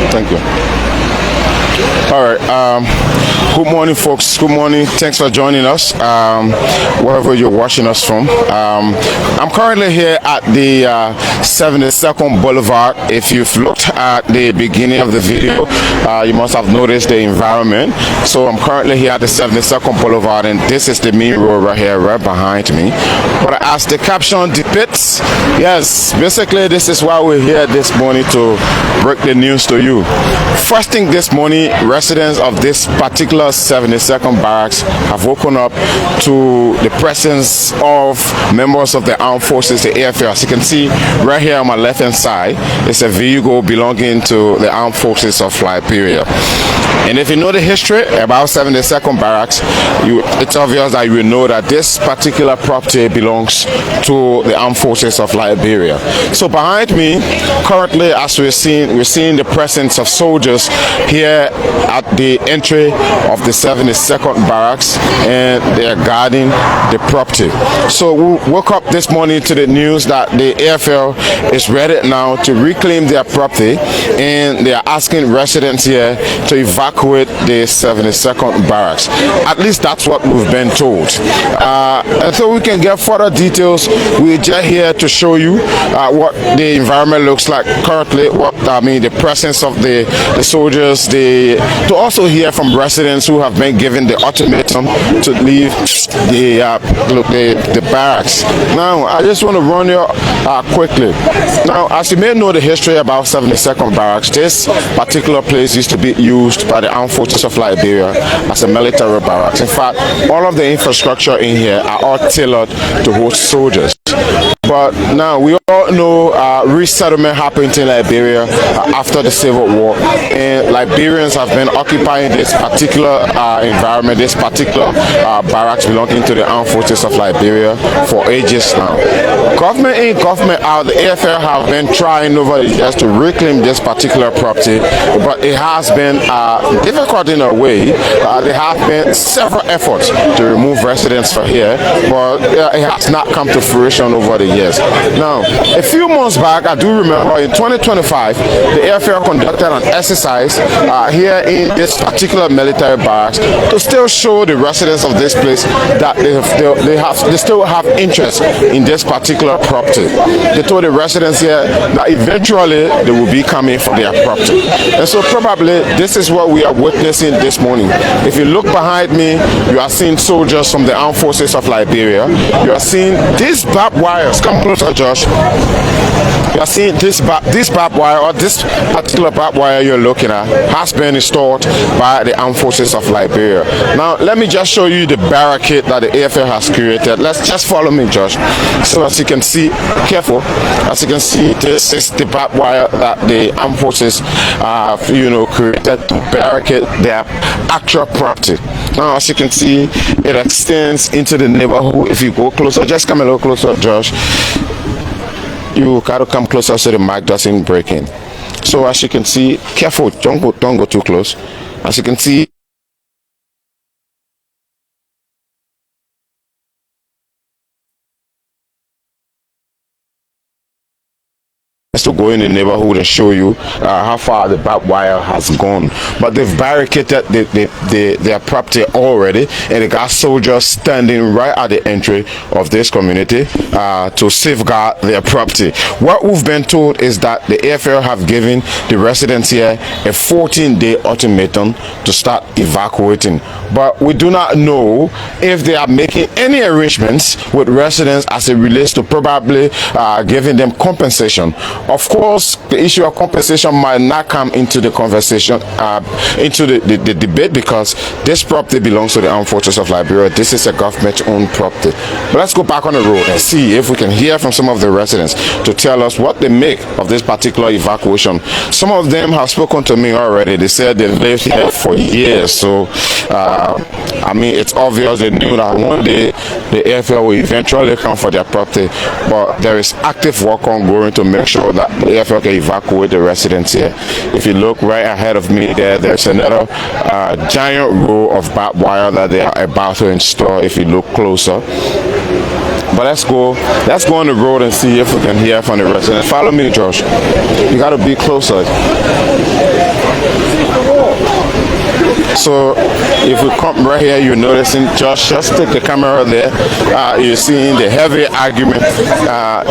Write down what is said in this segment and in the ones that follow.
Thank you. All right. Good morning, folks. Good morning. Thanks for joining us, wherever you're watching us from. I'm currently here at the 72nd Boulevard. If you've looked at the beginning of the video, you must have noticed the environment. So I'm currently here at the 72nd Boulevard, and this is the main road right here, right behind me. But as the caption depicts, yes, basically this is why we're here this morning, to break the news to you. First thing this morning, residents of this particular 72nd Barracks have woken up to the presence of members of the Armed Forces, the AFL. As you can see right here on my left hand side, it's a vehicle belonging to the Armed Forces of Liberia. And if you know the history about 72nd Barracks, it's obvious that you will know that this particular property belongs to the Armed Forces of Liberia. So behind me, currently, as we're seeing the presence of soldiers here at the entry of the 72nd Barracks, and they are guarding the property. So we woke up this morning to the news that the AFL is ready now to reclaim their property, and they are asking residents here to evacuate the 72nd Barracks. At least that's what we've been told. And so we can get further details. We're just here to show you what the environment looks like currently, the presence of the soldiers, to also hear from residents who have been given the ultimatum to leave the barracks. Now, I just want to run you quickly. Now, as you may know the history about 72nd Barracks, this particular place used to be used by the Armed Forces of Liberia as a military barracks. In fact, all of the infrastructure in here are all tailored to host soldiers. But now we all know resettlement happened in Liberia after the Civil War, and Liberians have been occupying this particular environment, this particular barracks belonging to the Armed Forces of Liberia for ages now. Government in, government out, the AFL have been trying over the years to reclaim this particular property, but it has been difficult in a way. There have been several efforts to remove residents from here, but it has not come to fruition over the years. Now, a few months back, I do remember in 2025, the AFL conducted an exercise here in this particular military barracks to still show the residents of this place that they still have interest in this particular property. They told the residents here that eventually they will be coming for their property. And so probably this is what we are witnessing this morning. If you look behind me, you are seeing soldiers from the Armed Forces of Liberia. You are seeing these barbed wires. Come closer, Josh. You are seeing this barbed wire, or this particular barbed wire you're looking at, has been installed by the Armed Forces of Liberia. Now, let me just show you the barricade that the AFL has created. Let's just follow me, Josh. So as you can see, careful, as you can see, this is the barbed wire that the Armed Forces created to barricade their actual property. Now, as you can see, it extends into the neighborhood. If you go closer, just come a little closer, Josh. You gotta come closer so the mic doesn't break in. So as you can see, careful, don't go too close. As you can see, to go in the neighborhood and show you how far the barbed wire has gone. But they've barricaded their property already, and they got soldiers standing right at the entry of this community to safeguard their property. What we've been told is that the AFL have given the residents here a 14-day ultimatum to start evacuating, but we do not know if they are making any arrangements with residents as it relates to probably giving them compensation. Of course, the issue of compensation might not come into the conversation, into the debate, because this property belongs to the Armed Forces of Liberia. This is a government-owned property. But let's go back on the road and see if we can hear from some of the residents to tell us what they make of this particular evacuation. Some of them have spoken to me already. They said they lived here for years, so I mean, it's obvious they knew that one day the AFL will eventually come for their property, but there is active work ongoing to make sure that the AFL can evacuate the residents here. If you look right ahead of me there's another giant row of barbed wire that they are about to install if you look closer. But let's go on the road and see if we can hear from the residents. Follow me, Josh. You got to be closer. So if we come right here, you're noticing, just take the camera there, you're seeing the heavy argument.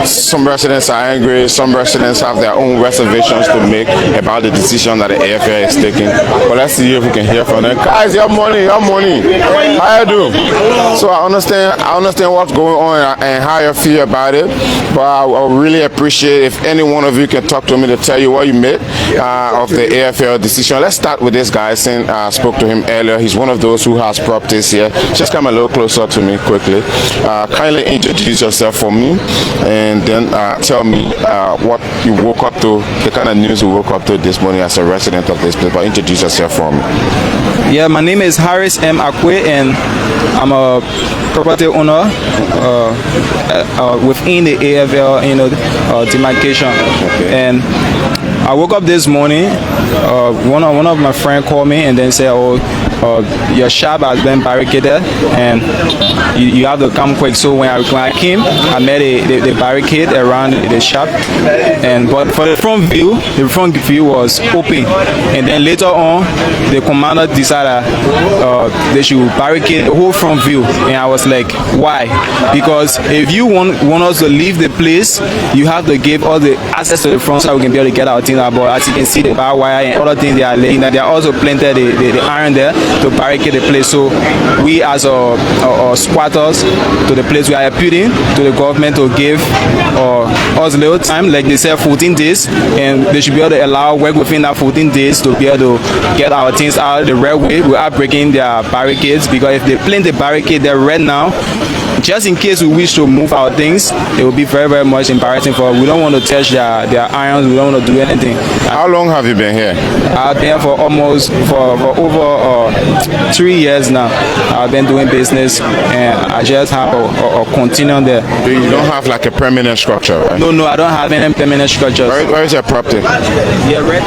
Some residents are angry, some residents have their own reservations to make about the decision that the AFL is taking. But let's see if we can hear from them. Guys, your money. How you do? So I understand what's going on and how you feel about it, but I would really appreciate if any one of you can talk to me to tell you what you made of the AFL decision. Let's start with this guy, since I spoke to him earlier. He's one of those who has properties here. Just come a little closer to me quickly. Kindly introduce yourself for me, and then tell me what you woke up to, the kind of news you woke up to this morning as a resident of this place. But introduce yourself for me. Yeah, my name is Harris M. Akwe, and I'm a property owner within the AFL, demarcation. Okay. And I woke up this morning, one of my friends called me and then said, your shop has been barricaded and you have to come quick. So when I came, I met the barricade around the shop, but for the front view was open. And then later on, the commander decided they should barricade the whole front view. And I was like, why? Because if you want us to leave the place, you have to give all the access to the front so we can be able to get our things out. But as you can see, the barbed wire and other things they are laying, they are also planted the iron there to barricade the place. So we as squatters to the place, we are appealing to the government to give us a little time, like they said, 14 days, and they should be able to allow work within that 14 days to be able to get our things out of the railway without breaking their barricades. Because if they plant the barricade there right now, just in case we wish to move our things, it will be very, very much embarrassing for us. We don't want to touch their irons. We don't want to do anything. How long have you been here? I've been here for over 3 years now. I've been doing business, and I just have a continue there. You don't have like a permanent structure, right? No, I don't have any permanent structure. Where is your property? Yeah, right.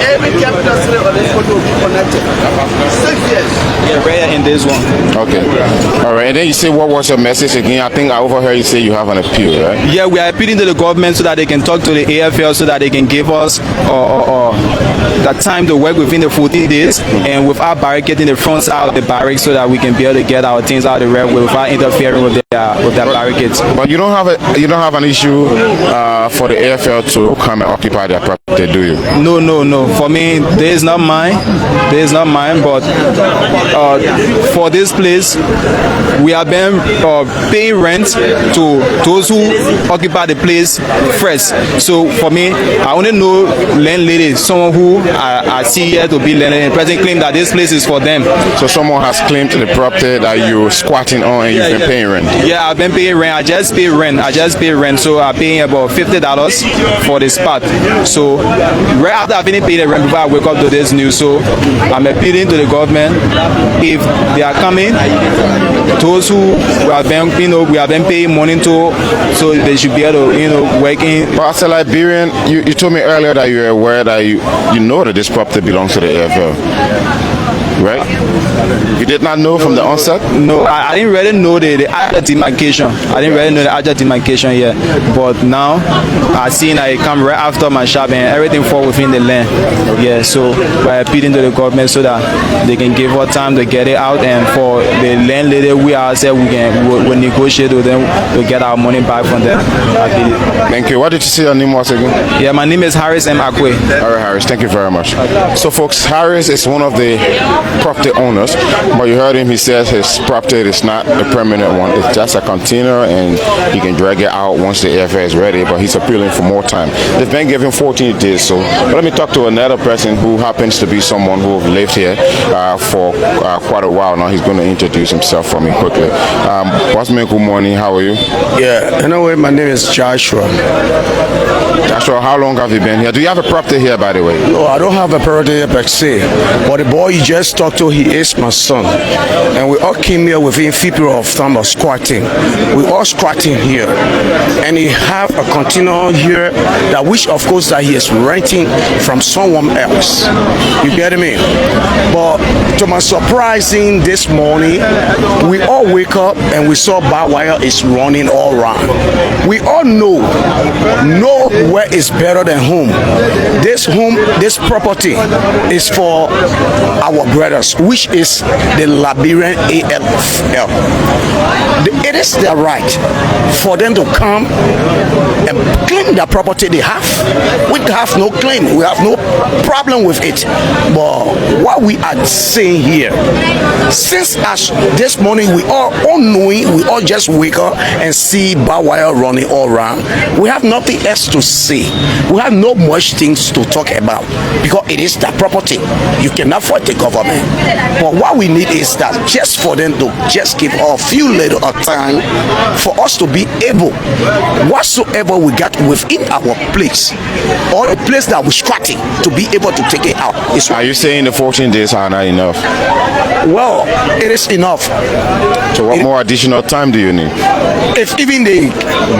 Every capital city on this photo will be connected. 6 years. Yeah, right in this one. Okay. All right. And then you say, what was your message again? I think I overheard you say you have an appeal, right? Yeah, we are appealing to the government so that they can talk to the AFL so that they can give us that time to work within the 14 days and without barricading the front side of the barracks so that we can be able to get our things out of the railway without interfering with their barricades. But you don't have an issue for the AFL to come and occupy their property, do you? No. For me, there is not mine. But for this place, we have been paying rent to those who occupy the place first. So for me, I only know landlady, someone who I see here to be landlady, and present claim that this place is for them. So someone has claimed the property that you're squatting on and you've been paying rent? Yeah, I've been paying rent. I just pay rent. So I'm paying about $50 for the spot. So right after I finish paying the rent before I wake up to this news, so I'm appealing to the government if they are coming coming, those who we have been paying money to, so they should be able to, work in. But as a Liberian, you told me earlier that you're aware that you know that this property belongs to the AFL, right? You did not know from the onset? No, I didn't really know the actual demarcation. I didn't really know the actual demarcation yet. But now I seen that it come right after my shop and everything fall within the land. Yeah, so by appealing to the government so that they can give us time to get it out, and for the landlady, we ourselves we'll negotiate with them to get our money back from them. Thank you. What did you say your name was again? Yeah, my name is Harris M. Akwe. All right, Harris, thank you very much. So folks, Harris is one of the property owners, but you heard him, he says his property is not a permanent one, it's just a container and he can drag it out once the AFL is ready, but he's appealing for more time. They've been given 14 days, so let me talk to another person who happens to be someone who lived here for quite a while now. He's going to introduce himself for me quickly. Bossman, good morning, how are you? Yeah, anyway, my name is Joshua. Joshua, how long have you been here? Do you have a property here, by the way? No, I don't have a property here per se, but the boy you just talked to, he is my son. And we all came here within a few period of time of squatting. We all squatting here. And he have a container here that which of course that he is renting from someone else. You get me? But to my surprising this morning, we all wake up and we saw barbed wire is running all around. We all know nowhere is better than home. This property is for our brothers, which is the Liberian AFL. It is their right for them to come and claim the property they have. We have no claim. We have no problem with it. But what we are saying here, since as this morning we all knowing, we all just wake up and see barbed wire running all around. We have nothing else to say. We have no much things to talk about because it is their property. You cannot fight the government. But what we need is that just for them to just give a few little time for us to be able, whatsoever we got within our place or a place that we're scratching, to be able to take it out. Are you saying the 14 days are not enough? Well, it is enough. So what more additional time do you need? If even they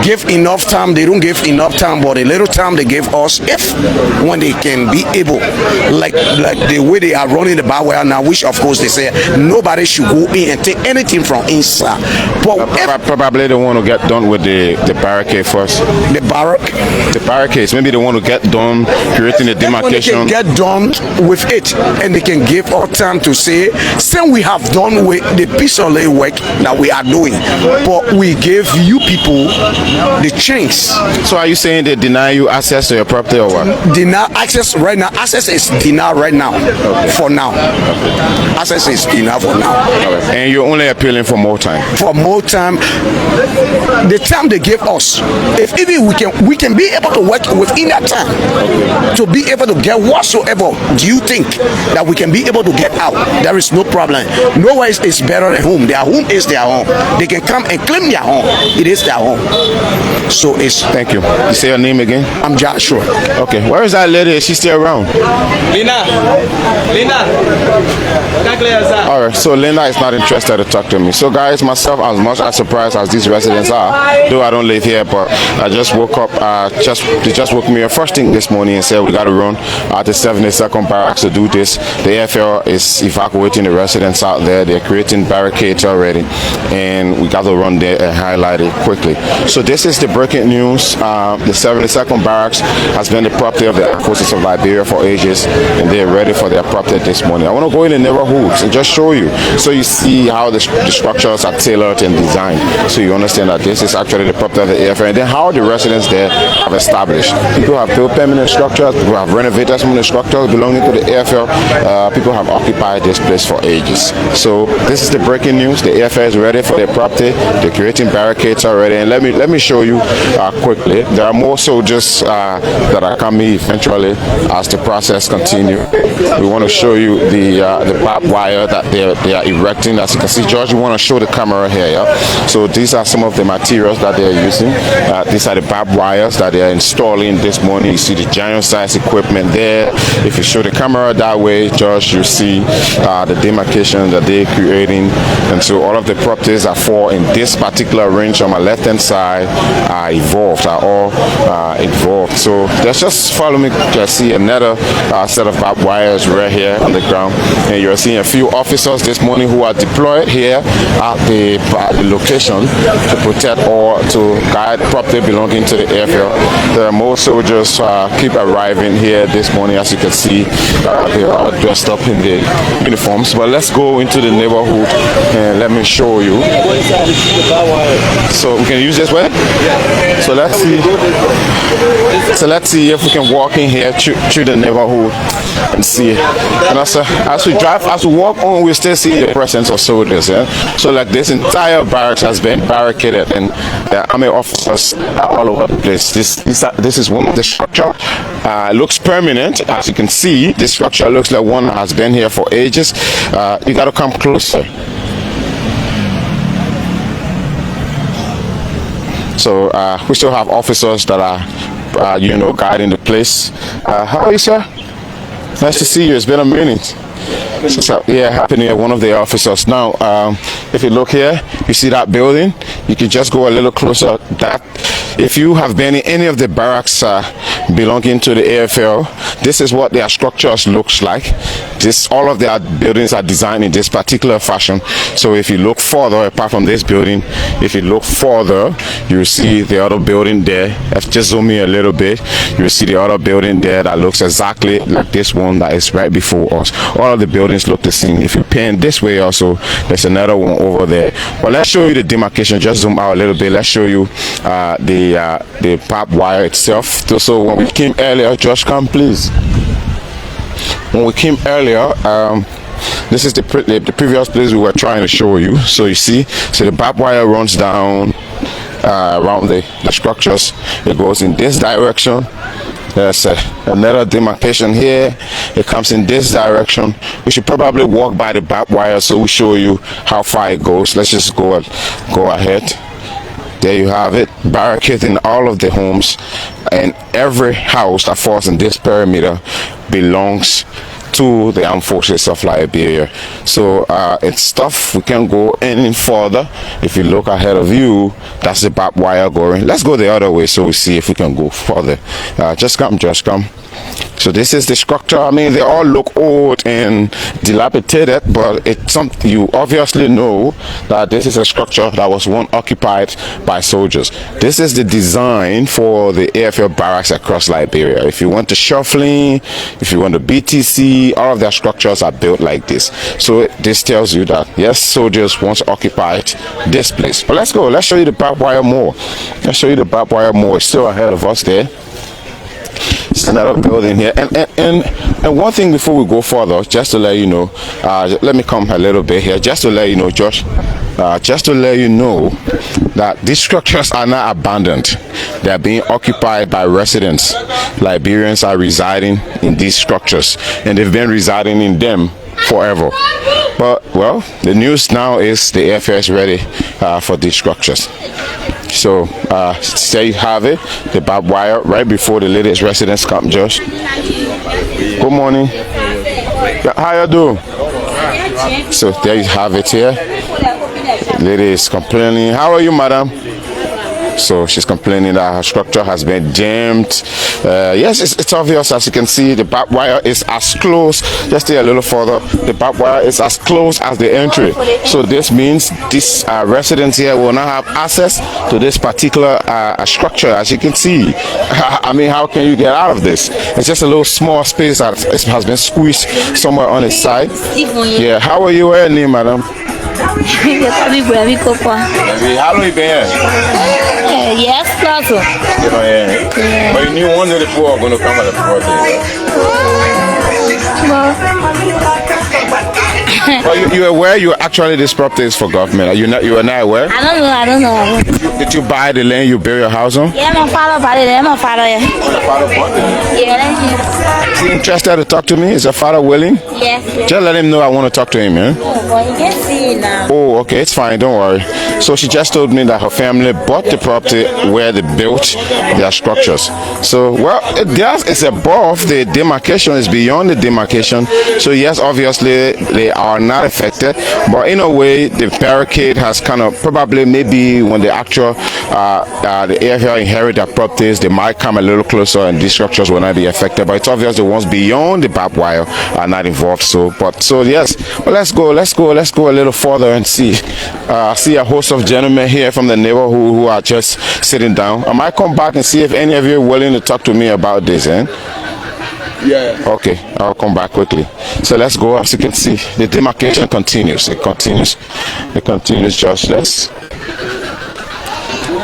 give enough time, they don't give enough time, but a little time they give us, if when they can be able, like the way they are running the barbed wire now, which of course they say nobody should go in and take anything from inside. But probably they want to get done with the barricade first. The barrack? The barricades. Maybe they want to get done creating a demarcation. When they can get done with it, and they can give us time to say, since we have done with the piece of work that we are doing, but we give you people the chance. So are you saying they deny you access to your property or what? Deny access right now. Access is denied right now. Okay. For now. Okay. Access is denied for now. Okay. And you're only appealing for more time? For more time. The time they give us, if even we can be able to work within that time, okay, to be able to get whatsoever do you think that we can be able to get out. There is no problem. Nowhere is better than home. Their home is their home. They can come and claim their home. It is their home. So it's... Thank you. You say your name again? I'm Joshua. Okay. Where is that lady? Is she still around? Lina. All right. So Linda is not interested to talk to me. So guys, myself, as much as surprised as these residents are, though I don't live here, but I just woke up. They just woke me up first thing this morning and said we got to run at the 72nd Barracks to do this. The AFL is evacuating the residents out there. They're creating barricades already, and we got to run there and highlight it quickly. So this is the breaking news. The 72nd Barracks has been the property of the Armed Forces of Liberia for ages, and they're ready for their property this morning. I want to go in the neighborhoods and just show you, so you see how the structures are tailored and designed, so you understand that this is actually the property of the AFL, and then how the residents there have established. People have built permanent structures, people have renovated some of the structures belonging to the AFL. People have occupied this place for ages. So this is the breaking news. The AFL is ready for their property. They're creating barricades already, and let me show you quickly. There are more soldiers that are coming eventually as the process continues. We want to show you the the barbed wire that they are erecting. As you can see, George, you want to show the camera here, yeah? So these are some of the materials that they are using. These are the barbed wires that they are installing this morning. You see the giant size equipment there. If you show the camera that way, George, you see the demarcation that they're creating. And so all of the properties that fall in this particular range on my left hand side are all involved. So let's just follow me to see another set of barbed wires right here on the ground. And you're seeing a few officers this morning who are deployed here at the location to protect or to guide property belonging to the airfield. There are more soldiers keep arriving here this morning. As you can see, they are dressed up in the uniforms. But let's go into the neighborhood and let me show you. So we can use this way. So let's see. So let's see if we can walk in here through the neighborhood and see. And as we walk on, we still see the presence of soldiers. Yeah? So like this entire barracks has been barricaded, and the army officers are all over the place. This is one of the structure. Looks permanent. As you can see, this structure looks like one that has been here for ages. You got to come closer. So we still have officers that are, guiding the place. How are you, sir? Nice to see you. It's been a minute. So, yeah, happening here, one of the officers. Now, if you look here, you see that building. You can just go a little closer. That, if you have been in any of the barracks belonging to the AFL, this is what their structures looks like. All of their buildings are designed in this particular fashion. So if you look further, apart from this building, if you look further, you see the other building there. Let's just zoom in a little bit. You see the other building there that looks exactly like this one that is right before us. All of the buildings look the same. If you pan this way also, there's another one over there. But let's show you the demarcation. Just zoom out a little bit. Let's show you the barbed wire itself. So when we came earlier, Josh, come please. When we came earlier, this is the previous place we were trying to show you. So you see, so the barbed wire runs down around the structures. It goes in this direction. There's another demarcation here. It comes in this direction. We should probably walk by the barbed wire so we show you how far it goes. Let's just go ahead. There you have it, barricading all of the homes, and every house that falls in this perimeter belongs to the Armed Forces of Liberia. So it's tough. We can't go any further. If you look ahead of you, that's the barbed wire going. Let's go the other way so we see if we can go further. Just come. So this is the structure. I mean, they all look old and dilapidated, but it's something you obviously know that this is a structure that was once occupied by soldiers. This is the design for the AFL barracks across Liberia. If you want to shuffling, if you want the BTC, all of their structures are built like this. So this tells you that yes, soldiers once occupied this place. But let's go. Let's show you the barbed wire more. Let's show you the barbed wire more. It's still ahead of us there. It's another building here, and one thing before we go further, just to let you know, let me come a little bit here, just to let you know, Josh, just to let you know that these structures are not abandoned. They are being occupied by residents. Liberians are residing in these structures, and they've been residing in them forever. But well, the news now is the airfare is ready for these structures. So there you have it, the barbed wire right before the latest residents come. Josh, good morning. How you doing? So there you have it here. Lady is complaining. How are you, madam? So she's complaining that her structure has been jammed. Yes, it's obvious. As you can see, the barbed wire is as close. Just stay a little further. The barbed wire is as close as the entry. So this means these residents here will not have access to this particular structure. As you can see, I mean, how can you get out of this? It's just a little small space that has been squeezed somewhere on its side. Yeah. How are you? What's your name, madam? How long you been here? Yes, Plaza. Yeah. But you knew one of the poor are going to come at the party. Well, you aware you actually this property is for government? Are you not? You are not aware? I don't know. Did you buy the land you bury your house on? Yeah, my father bought it. My father. Yeah. Is he interested to talk to me? Is your father willing? Yes. Just let him know I want to talk to him, man. Well, you can see it now. Oh, okay, it's fine, don't worry. So she just told me that her family bought the property where they built their structures. So, well, it's above the demarcation, it's beyond the demarcation. So, yes, obviously, they are not affected. But in a way, the barricade has kind of probably maybe when the actual, the area inherit their properties, they might come a little closer and these structures will not be affected. But it's obvious the ones beyond the barbed wire are not involved. So, yes, well, let's go a little further and see. I see a host of gentlemen here from the neighborhood who are just sitting down. I might come back and see if any of you are willing to talk to me about this, eh? Yeah. Okay, I'll come back quickly. So let's go. As you can see, the demarcation continues. It continues, Josh.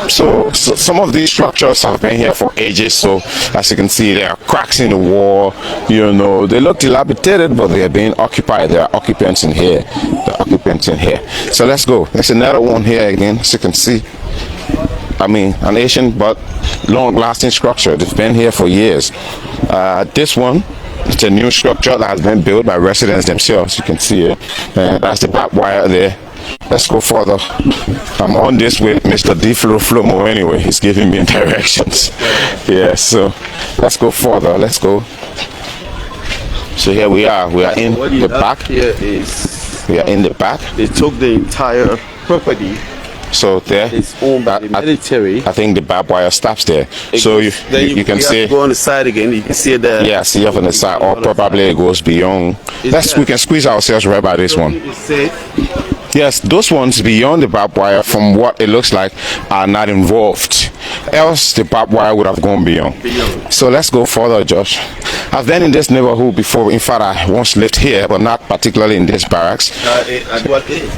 So some of these structures have been here for ages. So as you can see, there are cracks in the wall. You know, they look dilapidated, but they are being occupied. There are occupants in here. So let's go. There's another one here again. As you can see, I mean, an ancient but long-lasting structure. They've been here for years. This one, it's a new structure that has been built by residents themselves. You can see it. And that's the barbed wire there. Let's go further. I'm on this with Mr. D. Flomo anyway. He's giving me directions. Yeah, so let's go further. Let's go. So here we are. We are in the back. Here is we are in the back. they took the entire property. So there, It's owned by the military. I think the barbed wire stops there. So you can see. Go on the side again. You can see it there. Yeah, see up on the side, or probably it goes beyond. We can squeeze ourselves right by this one. It's safe. Yes, those ones beyond the barbed wire, from what it looks like, are not involved. Else, the barbed wire would have gone beyond. So let's go further, Josh. I've been in this neighborhood before. In fact, I once lived here, but not particularly in this barracks. At what age?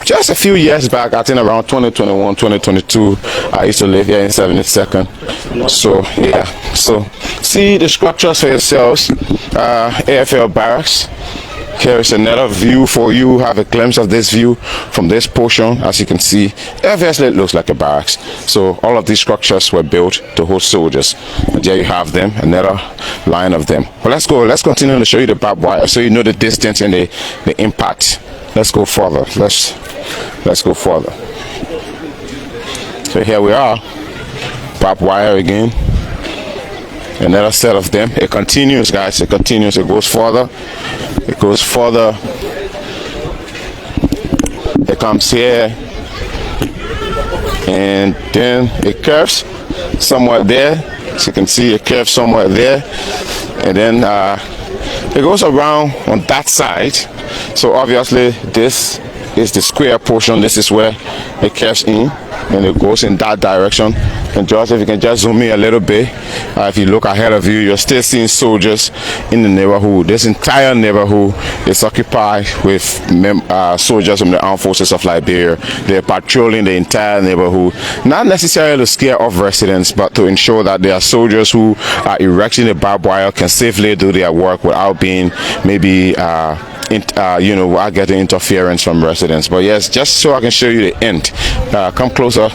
Just a few years back, I think around 2021, 2022, I used to live here in 72nd. So, yeah. So, see the structures for yourselves. AFL Barracks. Here is another view for you. Have a glimpse of this view from this portion. As you can see, obviously it looks like a barracks. So all of these structures were built to host soldiers. And there you have them, another line of them. But let's go. Let's continue to show you the barbed wire so you know the distance and the impact. Let's go further. Let's go further. So here we are. Barbed wire again. Another set of them. It continues, guys. It continues. It goes further. It goes further. It comes here. And then it curves somewhere there. As you can see, it curves somewhere there. And then it goes around on that side. So obviously this is the square portion. This is where it curves in. And it goes in that direction. And just if you can just zoom in a little bit, if you look ahead of you, you're still seeing soldiers in the neighborhood. This entire neighborhood is occupied with soldiers from the Armed Forces of Liberia. They're patrolling the entire neighborhood, not necessarily to scare off residents, but to ensure that there are soldiers who are erecting the barbed wire can safely do their work without being maybe without getting interference from residents. But yes, just so I can show you the end. Come closer.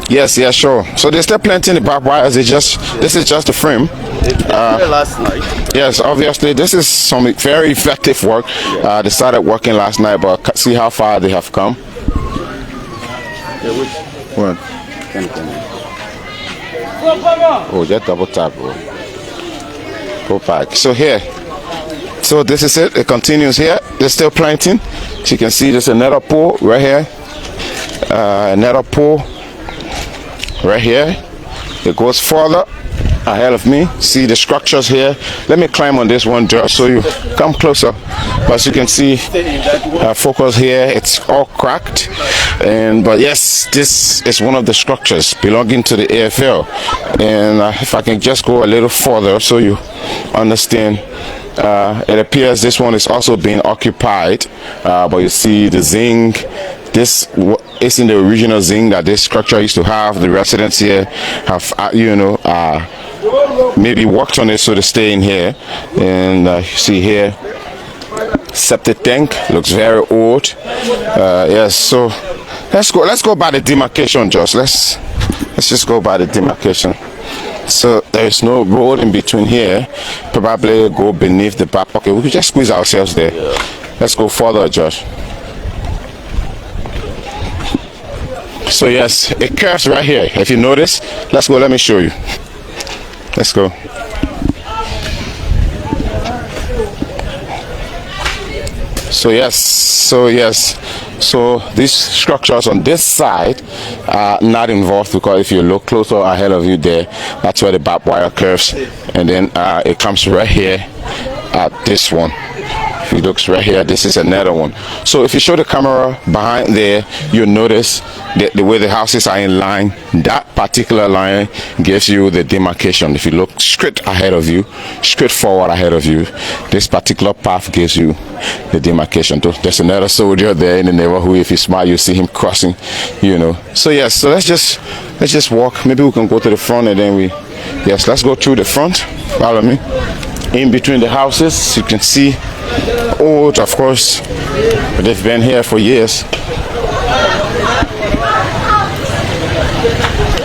Yes, sure. So they're still planting the barbed wires. This is just the frame. Last night. Yes, obviously this is some very effective work. They started working last night, but see how far they have come. What? Oh, just double tap, bro. Go back. So here. So this is it. It continues here. They're still planting. As you can see, there's another pole right here. Another pole right here. It goes further ahead of me. See the structures here. Let me climb on this one just so you come closer. But as you can see, focus here. It's all cracked. But yes, this is one of the structures belonging to the AFL. And if I can just go a little further so you understand. It appears this one is also being occupied, but you see the zinc. This isn't the original zinc that this structure used to have. The residents here have, maybe worked on it so they stay in here. And you see here, septic tank looks very old. Yes, so let's go by the demarcation, Josh. Let's just go by the demarcation. So there is no road in between here. Probably go beneath the back. Okay, we can just squeeze ourselves there. Let's go further, Josh. So yes, it curves right here. If you notice, let's go. Let me show you. Let's go. So these structures on this side are not involved, because if you look closer ahead of you there, that's where the barbed wire curves, and then it comes right here at this one. If you look right here, this is another one. So if you show the camera behind there, you'll notice the way the houses are in line. That particular line gives you the demarcation. If you look straight ahead of you, straight forward ahead of you, this particular path gives you the demarcation. There's another soldier there in the neighborhood. If you smile, you see him crossing, you know. So yes, so let's just walk. Maybe we can go to the front, and then let's go through the front. Follow me. In between the houses, you can see old, of course, but they've been here for years.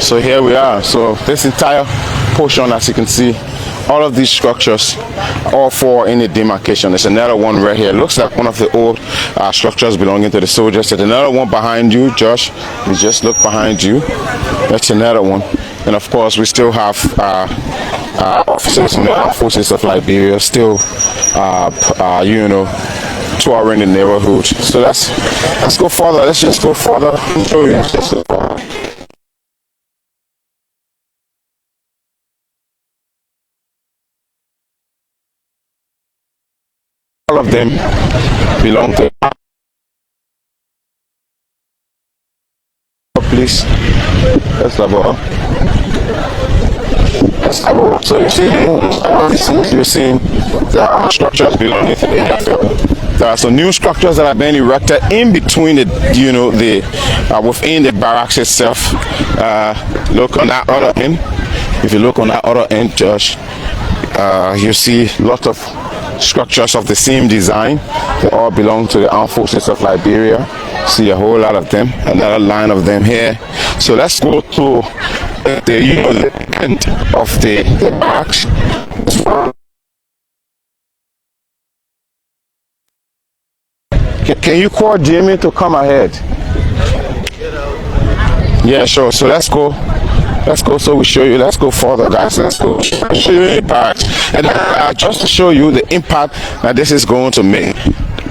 So here we are. So this entire portion, as you can see, all of these structures, all four in the demarcation. There's another one right here. Looks like one of the old structures belonging to the soldiers. There's another one behind you, Josh. You just look behind you. That's another one. And of course, we still have officers in the Armed Forces of Liberia still, you know, touring the neighborhood. So let's go further. Let's just go further. Let's just go further. All of them belong to police. That's about. So you see, you're seeing there are structures belonging to the NFL. There are some new structures that have been erected in between the, you know, the within the barracks itself. Look on that other end. If you look on that other end, Josh, you see lots of structures of the same design. They all belong to the Armed Forces of Liberia. See a whole lot of them. Another line of them here. So let's go to the, you know, the end of the barracks. Can you call Jamie to come ahead? Yeah, sure. So let's go. Let's go. So we show you. Let's go further, guys. Let's go. Show you the barracks, and just to show you the impact that this is going to make.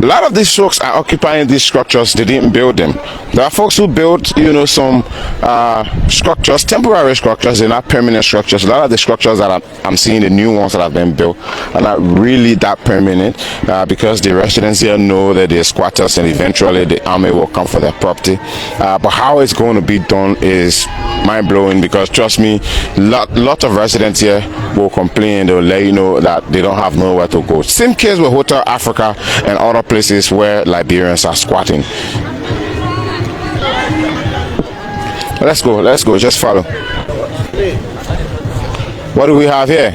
A lot of these folks are occupying these structures. They didn't build them. There are folks who built, you know, some structures, temporary structures. They're not permanent structures. A lot of the structures that I'm seeing, the new ones that have been built, are not really that permanent, because the residents here know that they're squatters, and eventually the army will come for their property. But how it's going to be done is mind-blowing, because trust me, lot of residents here will complain. They'll let you know that they don't have nowhere to go. Same case with Hotel Africa and other places where Liberians are squatting. Let's go, just follow. What do we have here?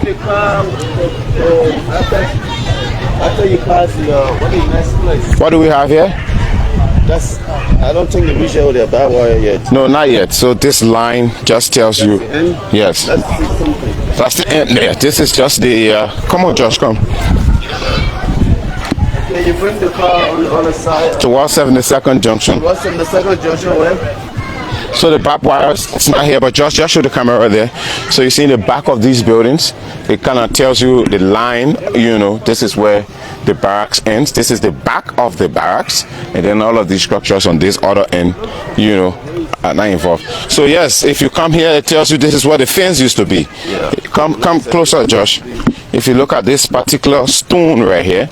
What do we have here? I don't think the visual there bad wire yet. No, not yet. So this line just tells you. Yes. That's the end there. This is just the. Come on, Josh, come. Can you bring the car on the other side? Towards 72nd Junction. What's in the second junction where? So the barbed wire, it's not here, but just show the camera right there. So you see in the back of these buildings, it kind of tells you the line, you know, this is where the barracks ends. This is the back of the barracks, and then all of these structures on this other end, you know, are not involved. So yes, if you come here, it tells you this is where the fence used to be. Yeah. Come closer, Josh. If you look at this particular stone right here,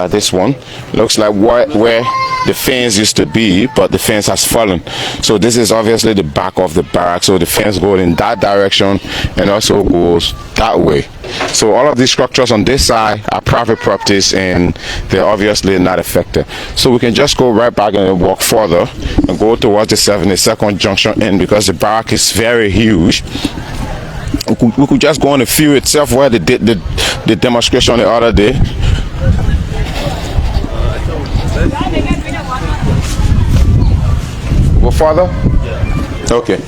this one looks like where the fence used to be, but the fence has fallen. So this is obviously the back of the barracks. So the fence goes in that direction and also goes that way. So all of these structures on this side are private properties, and they're obviously not affected. So we can just go right back and walk further and go towards the 72nd Junction end, because the barrack is very huge. we could just go on the field itself where they did the demonstration the other day. Go farther? Okay.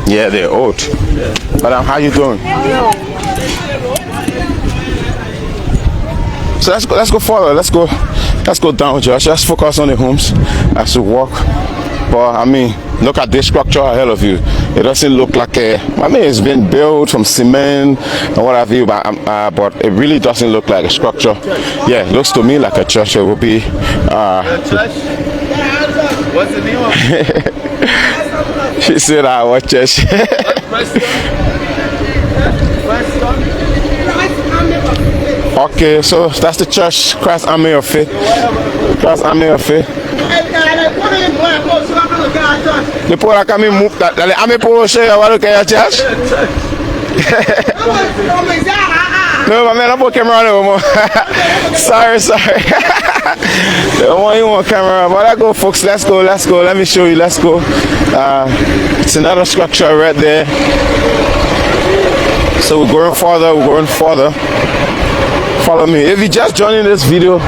Yeah, they're old. Madam, how you doing? So let's go further. Let's go down, Josh. Just focus on the homes as we walk. But I mean, look at this structure ahead of you. It doesn't look like it's been built from cement and what have you, but it really doesn't look like a structure. Yeah, it looks to me like a church. It will be. What's the name of it? She said, what church? Okay, so that's the church, Christ Army of Faith. Christ Army of Faith. Le pour la cami move that le ame pour che ya walo ke ya church. No, my man, I'm on camera no more. Sorry. Don't want you on camera, but I go, folks. Let's go. Let me show you. Let's go. It's another structure right there. So we're going further. Follow me. If you just joining this video,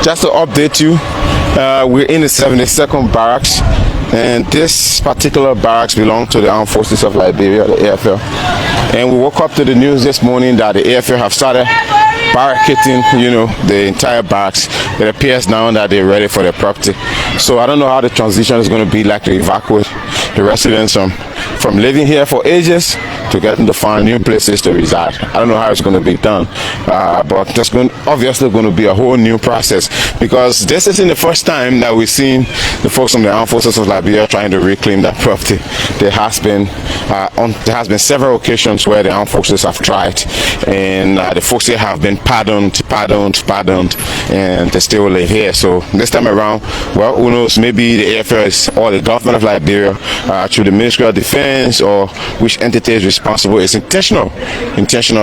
just to update you, we're in the 72nd Barracks, and this particular barracks belongs to the Armed Forces of Liberia, the AFL. And we woke up to the news this morning that the AFL have started barricading, the entire barracks. It appears now that they're ready for their property. So I don't know how the transition is going to be like to evacuate the residents from living here for ages to getting to find new places to reside. I don't know how it's going to be done, but there's obviously going to be a whole new process, because this isn't the first time that we've seen the folks from the Armed Forces of Liberia trying to reclaim that property. There has been several occasions where the Armed Forces have tried, and the folks here have been pardoned, and they still live here. So this time around, well, who knows, maybe the AFL or the government of Liberia through the Ministry of Defense or which entity is responsible is intentional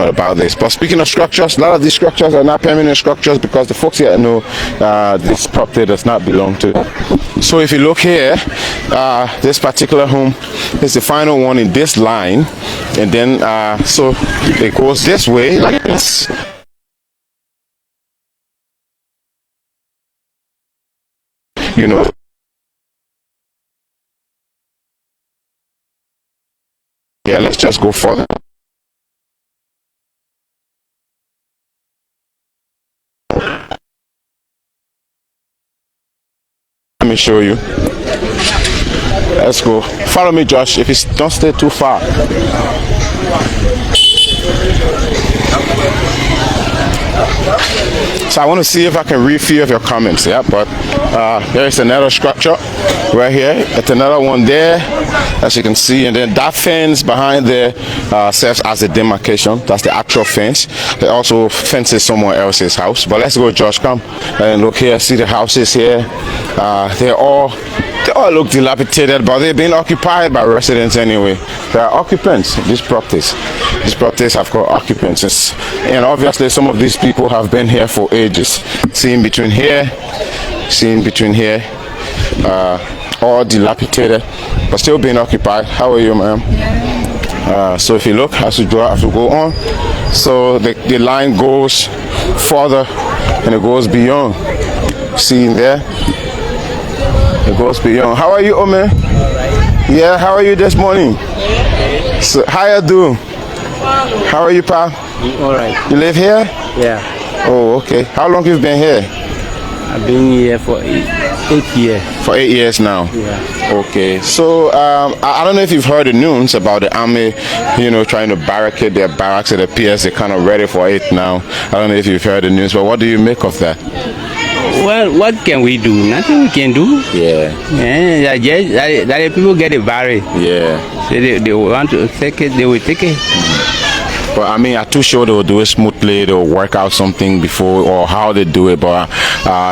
about this. But speaking of structures, a lot of these structures are not permanent structures because the folks here know this property does not belong to them. So if you look here, this particular home is the final one in this line, and then so it goes this way like this. Yeah, let's just go further. Let me show you. Let's go. Follow me, Josh, if you don't stay too far. So I want to see if I can read a few of your comments. Yeah, but there is another structure right here. It's another one there, as you can see, and then that fence behind there serves as a demarcation. That's the actual fence. They also fences someone else's house. But let's go, Josh. Come and look here. See the houses here. They all look dilapidated, but they've been occupied by residents anyway. There are occupants. These properties have got occupants, and obviously some of these people have been here for ages. Seeing between here, all dilapidated, but still being occupied. How are you, ma'am? So if you look, as we go on, so the line goes further and it goes beyond. See there? It goes beyond. How are you, Omer? Yeah, how are you this morning? So, how you do? How are you, pa? All right. You live here? Yeah. Oh, okay. How long you've been here? I've been here for 8 years. For 8 years now? Yeah. Okay. So, I don't know if you've heard the news about the army, trying to barricade their barracks. It appears they're kind of ready for it now. I don't know if you've heard the news, but what do you make of that? Well, what can we do? Nothing we can do. Yeah. That people get it buried. Yeah. So they want to take it, they will take it. But I mean, I'm too sure they will do it smoothly. They will work out something before or how they do it. But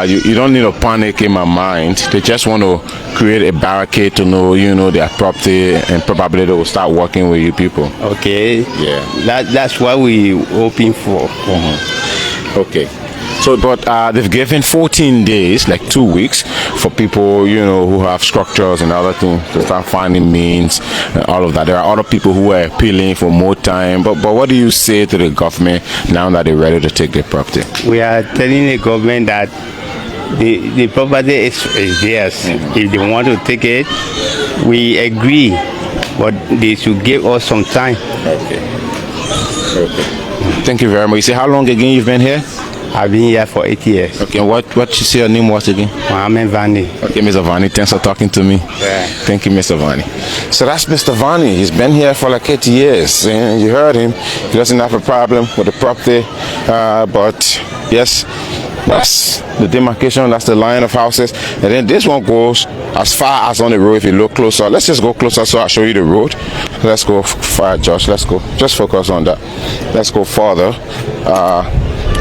you don't need to panic in my mind. They just want to create a barricade to know, their property, and probably they will start working with you people. Okay. Yeah. That's what we hoping for. Okay. So, but they've given 14 days, like 2 weeks, for people, you know, who have structures and other things to start finding means and all of that. There are other people who are appealing for more time. But what do you say to the government now that they're ready to take their property? We are telling the government that the property is theirs. If they want to take it, we agree, but they should give us some time. Okay. Thank you very much. You say how long again you've been here? I've been here for 8 years. Okay, what you say your name was again? Mohammed Vani. Okay, Mr. Vani, thanks for talking to me. Yeah. Thank you, Mr. Vani. So that's Mr. Vani. He's been here for like 8 years, and you heard him. He doesn't have a problem with the property, but yes, that's the demarcation. That's the line of houses, and then this one goes as far as on the road. If you look closer, let's just go closer so I'll show you the road. Let's go far, Josh. Let's go. Just focus on that. Let's go farther.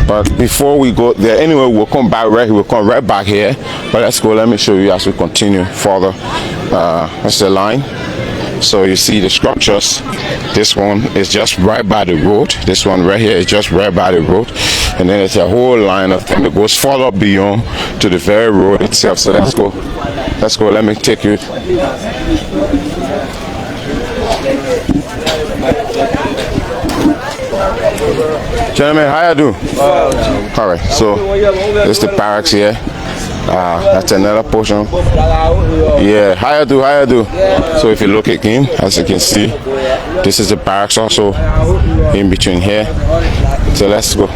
But before we go there, anyway, we'll come back right here. We'll come right back here. But let's go. Let me show you as we continue further. That's the line. So you see the structures. This one is just right by the road. This one right here is just right by the road. And then it's a whole line of them that goes further beyond to the very road itself. So let's go. Let's go. Let me take you. Gentlemen, how you do? All right, so this is the barracks here. That's another portion. Yeah, how you do? How you do? So if you look again, as you can see, this is the barracks also in between here. So let's go.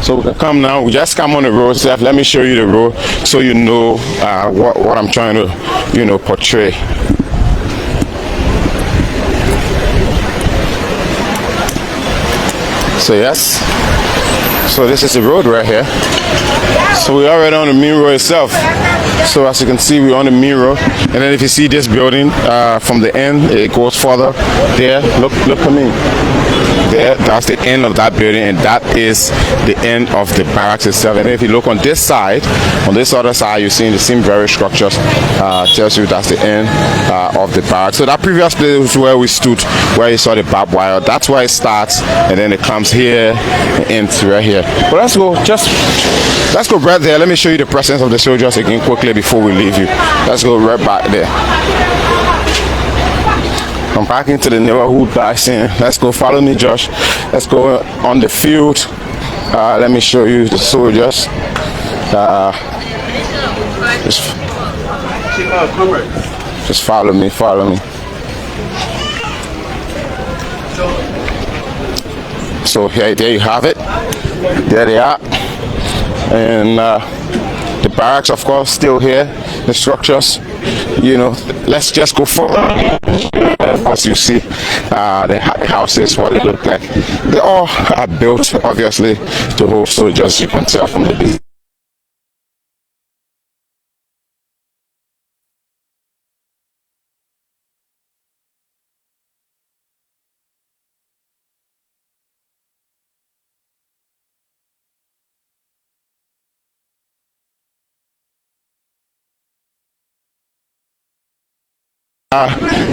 So we can come now. We just come on the road. So let me show you the road so you know what I'm trying to, you know, portray. So yes, so this is the road right here. So we're already on the main road itself. So as you can see, we're on the main road. And then if you see this building from the end, it goes further there. Look at me. There, that's the end of that building, and that is the end of the barracks itself. And if you look on this side, on this other side, you're seeing the same very structures. Tells you that's the end of the barracks. So that previous place was where we stood, where you saw the barbed wire. That's where it starts, and then it comes here and ends right here. But let's go right there. Let me show you the presence of the soldiers again quickly before we leave you. Let's go right back there. I'm back into the neighborhood guys. Let's go, follow me, Josh. Let's go on the field. Let me show you the soldiers. Just follow me. So here, there you have it. There they are. And the barracks, of course, still here. The structures, you know, let's just go forward. As you see, the houses, what they look like. They all are built, obviously, to hold soldiers. You can tell from the building.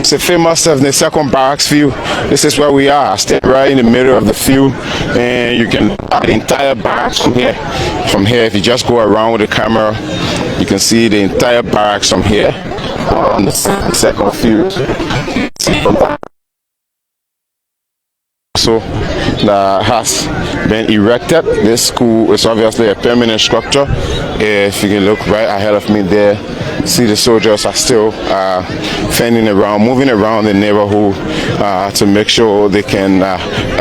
It's a famous 72nd Barracks field. This is where we are. I stand right in the middle of the field, and you can the entire barracks from here. From here, if you just go around with the camera, you can see the entire barracks from here on the second field. So that has been erected. This school is obviously a permanent structure. If you can look right ahead of me there, see the soldiers are still fending around, moving around the neighborhood to make sure they can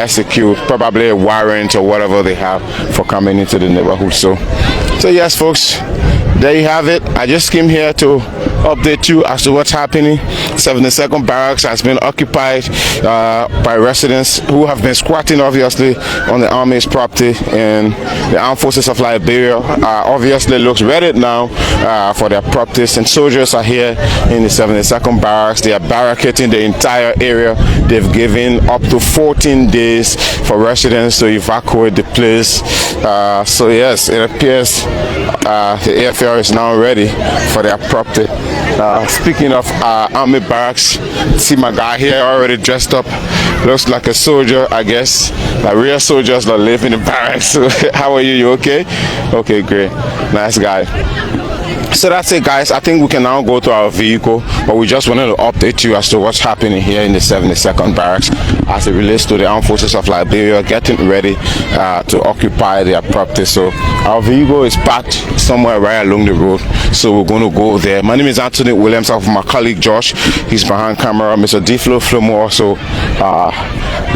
execute probably a warrant or whatever they have for coming into the neighborhood. So yes, folks, there you have it. I just came here to update you as to what's happening. 72nd Barracks has been occupied by residents who have been squatting, obviously, on the Army's property, and the Armed Forces of Liberia obviously looks ready now for their properties, and soldiers are here in the 72nd Barracks. They are barricading the entire area. They've given up to 14 days for residents to evacuate the place. So yes, it appears the AFL is now ready for their property. Speaking of Army Barracks, see my guy here already dressed up. Looks like a soldier, I guess. Like real soldiers that live in the barracks. So, how are you? You okay? Okay, great. Nice guy. So that's it, guys. I think we can now go to our vehicle, but we just wanted to update you as to what's happening here in the 72nd Barracks as it relates to the Armed Forces of Liberia getting ready to occupy their property. So our vehicle is parked somewhere right along the road, so we're going to go there. My name is Anthony Williams. I'm with my colleague Josh. He's behind camera. Mr. Diflo Flomo also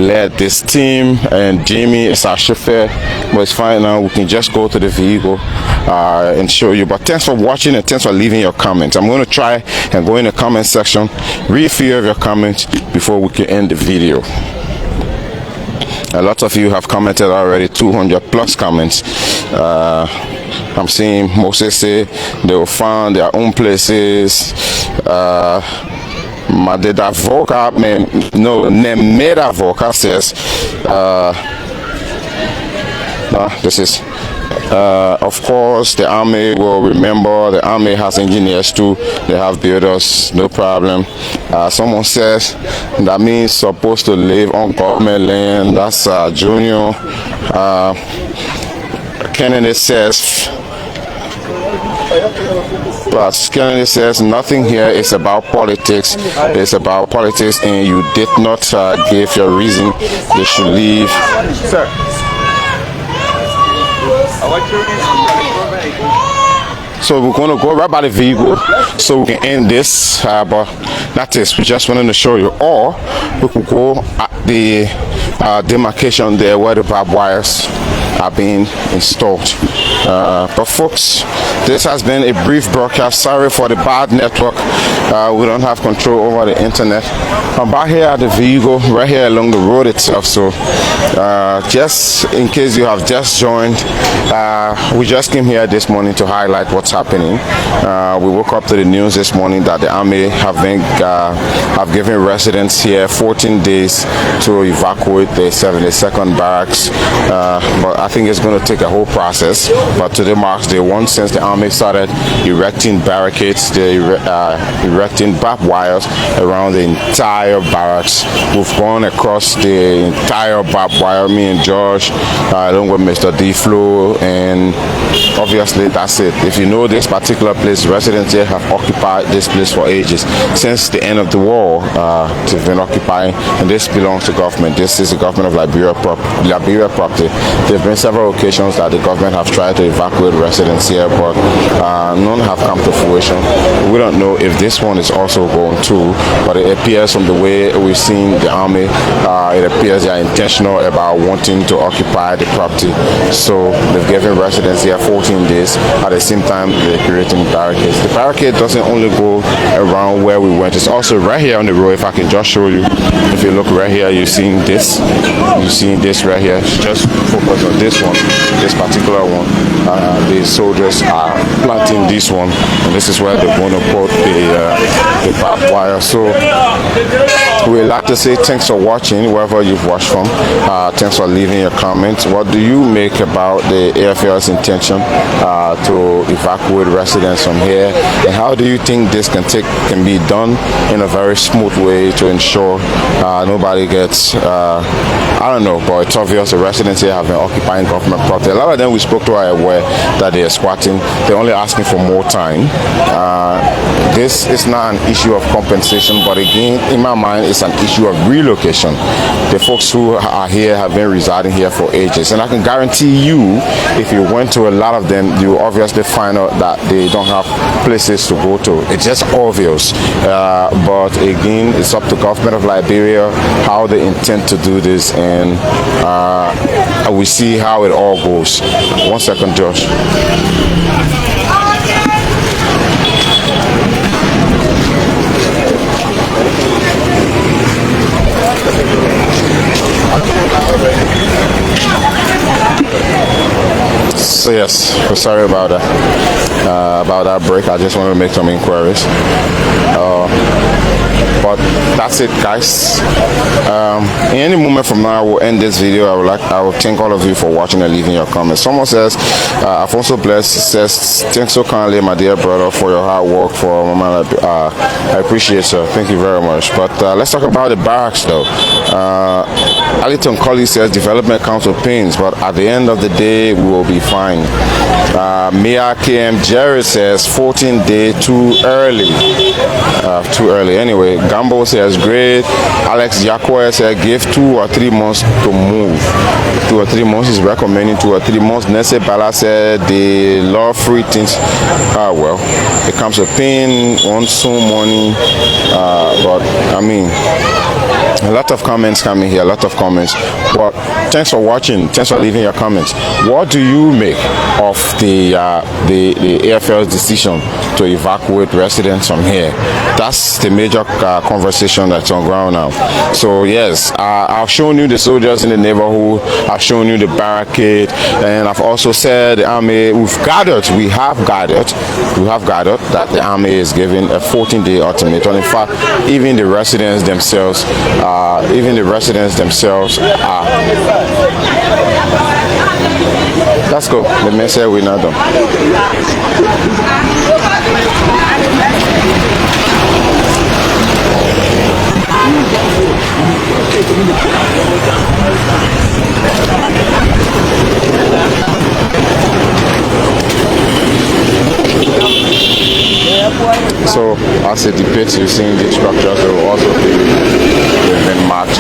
led this team, and Jamie is our chauffeur. But it's fine now. We can just go to the vehicle and show you. But thanks for watching and thanks for leaving your comments. I'm going to try and go in the comment section, read a few of your comments before we can end the video. A lot of you have commented already, 200 plus comments. I'm seeing Moses say they will find their own places. Madeda Voka, no, Nemeda Voka says, this is, of course, the army will remember. The army has engineers too. They have builders, no problem. Someone says that means supposed to live on government land. That's Junior. Kennedy says, but Kennedy says nothing here is about politics. It's about politics, and you did not give your reason. They should leave. Sir. So we're going to go right by the vehicle so we can end this, but that's it. We just wanted to show you, or we could go at the demarcation there where the barbed wires are being installed. But folks, this has been a brief broadcast. Sorry for the bad network. We don't have control over the internet. I'm back here at the vehicle right here along the road itself. So just in case you have just joined, we just came here this morning to highlight what's happening. We woke up to the news this morning that the army have given residents here 14 days to evacuate the 72nd Barracks. But I think it's going to take a whole process. But today marks day one since the army started erecting barricades. They're erecting barbed wires around the entire barracks. We've gone across the entire barbed wire, me and George, along with Mr. Diflo, and obviously that's it. If you know this particular place, residents here have occupied this place for ages. Since the end of the war, they've been occupying, and this belongs to government. This is the government of Liberia property. There have been several occasions that the government have tried to evacuate residents here, but none have come to fruition. We don't know if this one is also going to, but it appears from the way we've seen the army, it appears they are intentional about wanting to occupy the property. So they've given residents here 14 days. At the same time, they're creating barricades. The barricade doesn't only go around where we went, it's also right here on the road. If I can just show you, if you look right here, you're seeing this. You're seeing this right here. Just focus on this one, this particular one. The soldiers are planting this one, and this is where they're going to put the barbed wire. So we'd like to say thanks for watching, wherever you've watched from. Thanks for leaving your comments. What do you make about the AFL's intention to evacuate residents from here, and how do you think this can be done in a very smooth way to ensure nobody gets I don't know, but it's obvious the residents here have been occupying government property. A lot of them we spoke to are aware that they are squatting. They're only asking for more time. This is not an issue of compensation, but again, in my mind, it's an issue of relocation. The folks who are here have been residing here for ages, and I can guarantee you, if you went to a lot of them, you obviously find out that they don't have places to go to. It's just obvious. But again, it's up to government of Liberia how they intend to do this, and we see how it all goes. 1 second, Josh. So yes, we're sorry about that break. I just want to make some inquiries. But that's it, guys. In any moment from now, I will end this video. I will thank all of you for watching and leaving your comments. Someone says, Alfonso Bless says, thanks so kindly, my dear brother, for your hard work for a moment. I appreciate it, sir. Thank you very much. But let's talk about the barracks, though. Aliton Colley says, development comes with pains, but at the end of the day, we will be fine. Mia KM Jerry says, 14 day too early. Too early. Anyway, Gambo says, great. Alex Yakwe said, give 2 or 3 months to move. 2 or 3 months is recommending 2 or 3 months. Nesse Bala said, they love free things. Well, it comes with pain, want some money. But I mean, a lot of comments coming here, a lot of comments. But thanks for watching. Thanks for leaving your comments. What do you make of the AFL's decision to evacuate residents from here? That's the major conversation that's on ground now. So yes, I've shown you the soldiers in the neighborhood. I've shown you the barricade, and I've also said the army. We have gathered that the army is giving a 14-day ultimatum. In fact, even the residents themselves are. Let's go. The men say we're not done. So as a debate, you're seeing the structures will also been marked.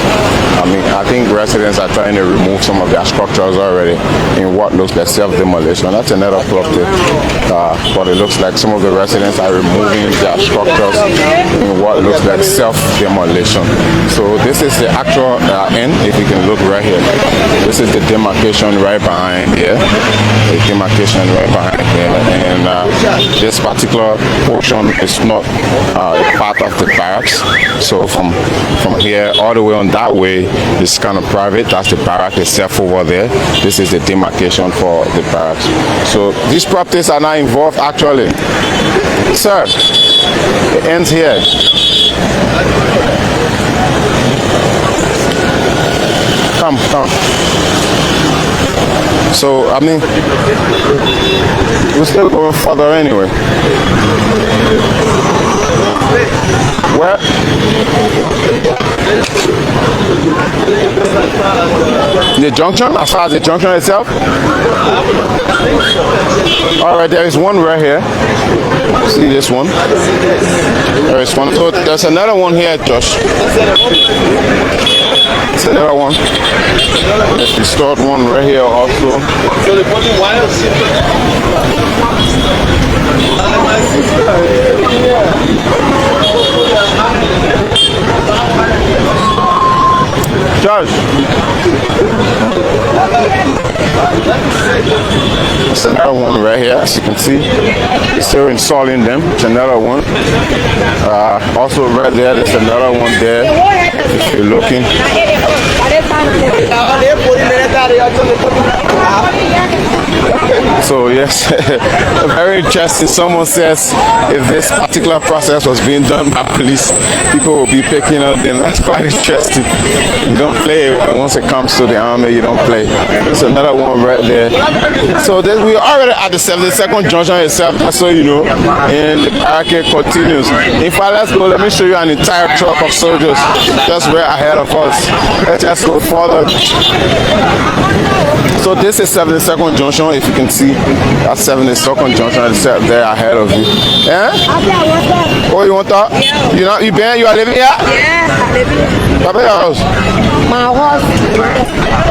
I mean, I think residents are trying to remove some of their structures already in what looks like self-demolition. That's another problem. But it looks like some of the residents are removing their structures in what looks like self-demolition. So this is the actual end. If you can look right here, this is the demarcation right behind here. The demarcation right behind here, and this particular portion is not a part of the barracks. So from here all the way on that way is kind of private. That's the barrack itself over there. This is the demarcation for the barracks. So these properties are not involved actually. Sir, it ends here. Come. So I mean, we're still going further anyway. Where? The junction, as far as the junction itself? Alright, there is one right here. See this one? There is one. So there's another one here, Josh. There's another one. There's the stored one right here also. So they put in wires. Josh. There's another one right here, as you can see. They're still installing them. It's another one. Also right there, there's another one there. If you're looking. So yes, very interesting. Someone says if this particular process was being done by police, people will be picking up them. That's quite interesting. You don't play once it comes to the army. You don't play. There's another one right there. So then we are already at the 72nd junction itself, so you know, and the barricade continues. In fact, let's go. Let me show you an entire truck of soldiers just right ahead of us. Let's just go further. So this is 72nd junction. If you can see, that's 72nd junction there ahead of you. Eh? Oh, you want that? Yeah. You are living here? Yeah, I live here. What about your house? My house.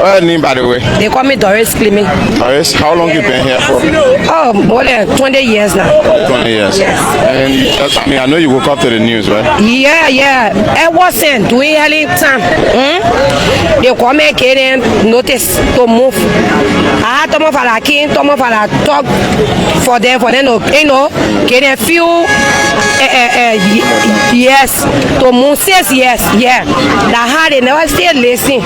What's your name, by the way? They call me Doris Clement. Doris, how long you been here for? Oh, more than 20 years now. 20 years. Yes. And I mean, I know you woke up to the news, right? Yeah. I wasn't doing early time. They call me getting notice to move. I had to move for the talk for them to, getting few years to move 6 years. Yeah, that how they never still listen.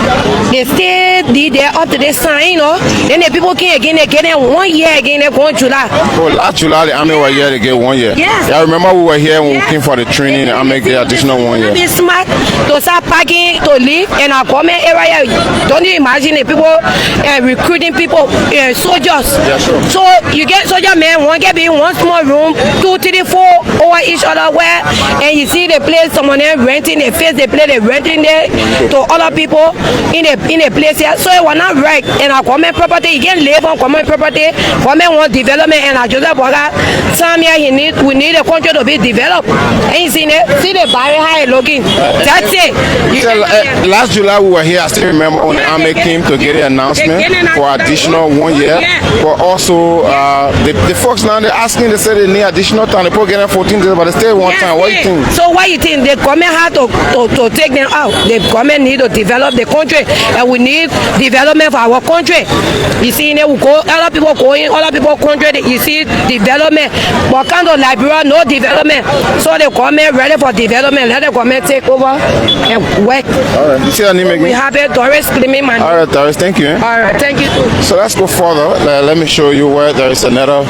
They still did there up to this time, you know. Then the people came again, they get them 1 year again, they go July. Oh, last July the army were here to get 1 year. Yes. Yeah, I remember we were here when we came for the training. The army get additional 1 year. Be smart to start packing to live in our government area. Don't you imagine the people recruiting people, soldiers? Yeah, sure. So you get soldier men, one get in one small room, 2, 3, 4 over each other where, and you see the place someone else renting, they face the place they renting there to other people in a place here. So it was not right in our government property. You can live on government property. Government want development, and our Joseph Boga, some here we need a country to be developed. And you see the barrier high looking. That's it. Last July we were here. I still remember when the army came to get an announcement for additional 1 year. But also the folks now they're asking. They said they need additional time. They put getting 14 days, but they still want time. What do you think? So what you think? The government have to take them out. The government need to develop the country, and we need development for our country. You see, we go. Other people going. Other people country. You see development. But kind of Liberia, no development. So the government ready for development. Let the government take over and work. All right. You see your name again? We have a Doris Clement man. All right, Doris. Thank you. All right. Thank you. So let's go further. Let me show you where there is another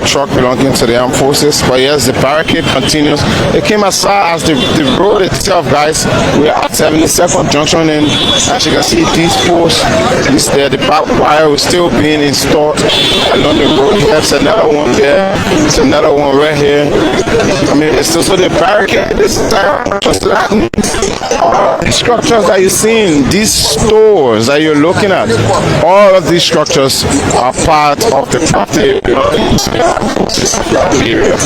truck belonging to the armed forces. But yes, the barricade continues. It came as far as the road itself, guys. We are at 72nd Junction, and as you can see, these posts, the barbed wire is still being installed along the road. There's another one there. There's another one right here. I mean, it's also the barricade. This is the structures that you're seeing, these stores that you're looking at, all of these structures are part of the area.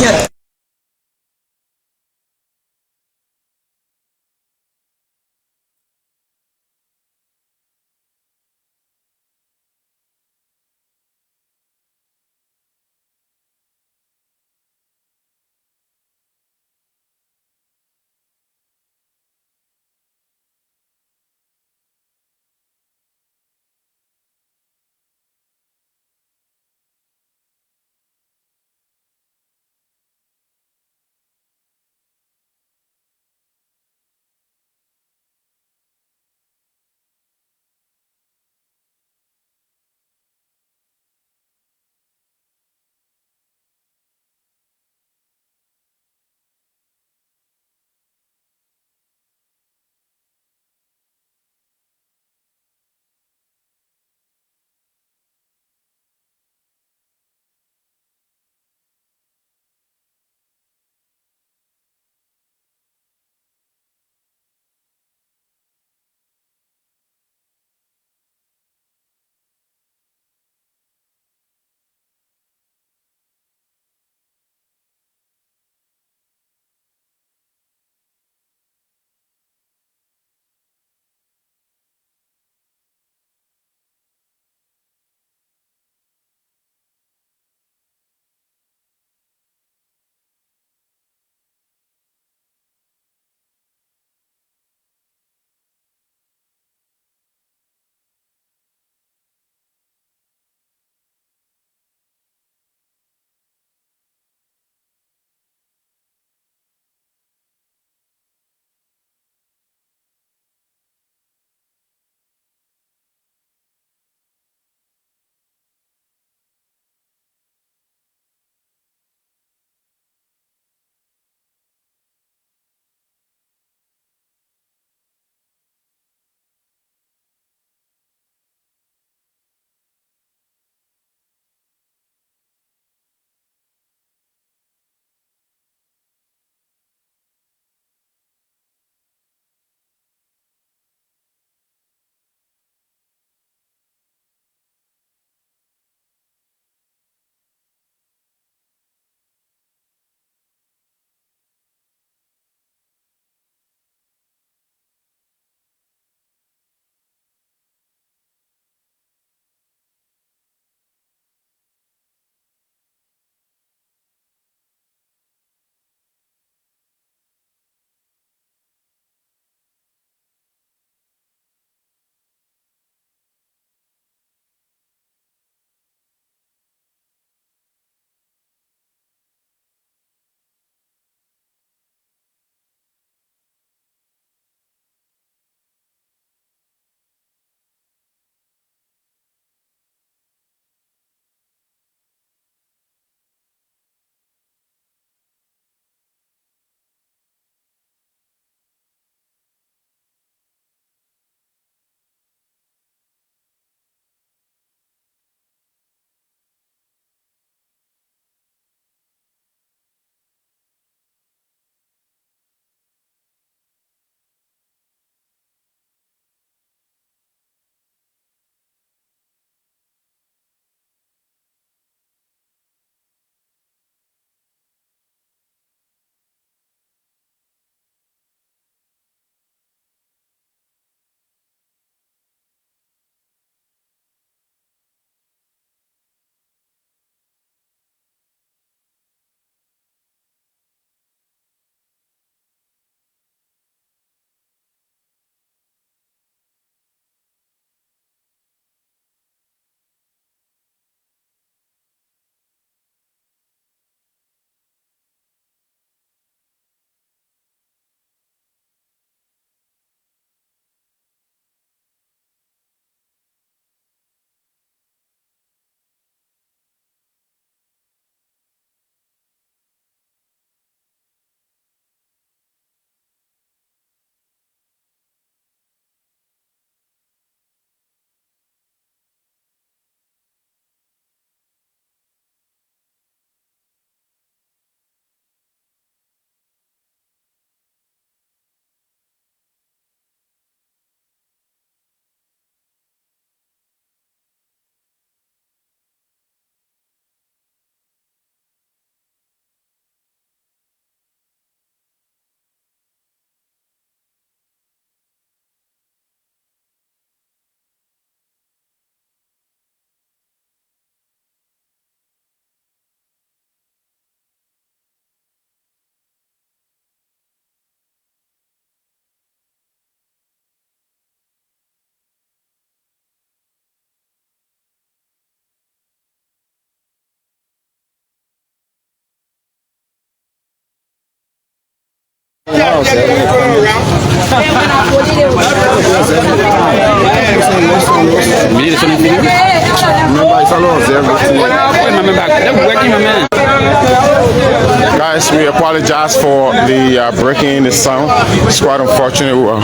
Guys, we apologize for the breaking in the sound. It's quite unfortunate. We were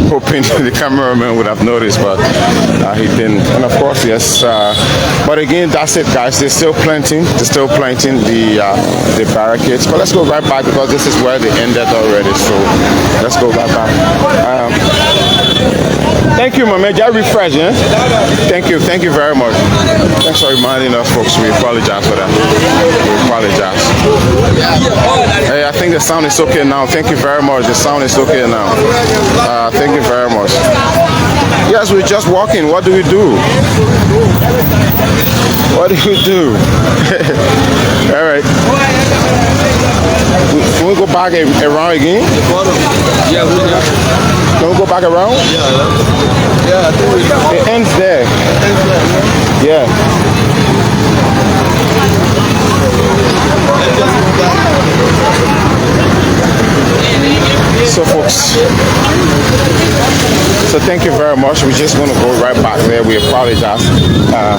hoping the cameraman would have noticed, but he didn't. And of course, yes. But again, that's it, guys. They're still planting. They're still planting the barricades. But let's go right back because this is where they ended already. So let's go right back. Thank you, my man. Just refresh, yeah? Thank you very much. Thanks for reminding us, folks. We apologize for that. We apologize. Hey, I think the sound is okay now. Thank you very much. The sound is okay now. Thank you very much. Yes, we're just walking. What do we do? What do we do? All right. Can we go back around again? Yeah, Can we go back around? yeah. It ends there. Yeah. So folks, so thank you very much. We're just going to go right back there. We apologize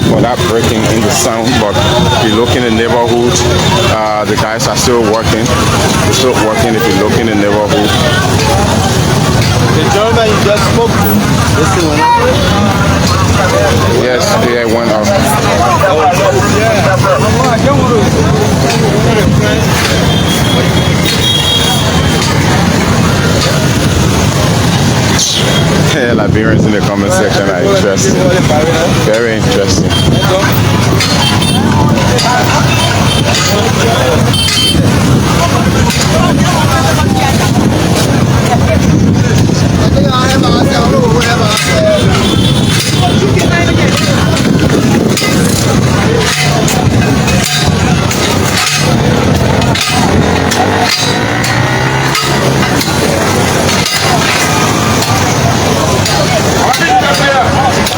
for that breaking in the sound, but if you look in the neighborhood, the guys are still working. They're still working if you look in the neighborhood. The gentleman you just spoke to, this thing went up. Yes, yeah, it went up. Yeah, Liberians in the comment section are interesting. Very interesting.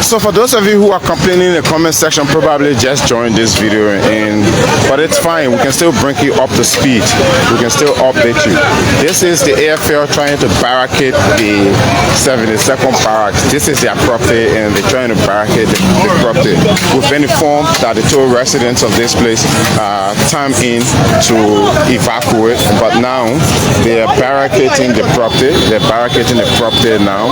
So for those of you who are complaining in the comment section, probably just joined this video, but it's fine. We can still bring you up to speed. We can still update you. This is the AFL trying to barricade the 72nd Barracks. This is their property, and they're trying to barricade the property. We've been informed that the two residents of this place time in to evacuate, but now they are barricading the property. They're barricading the property now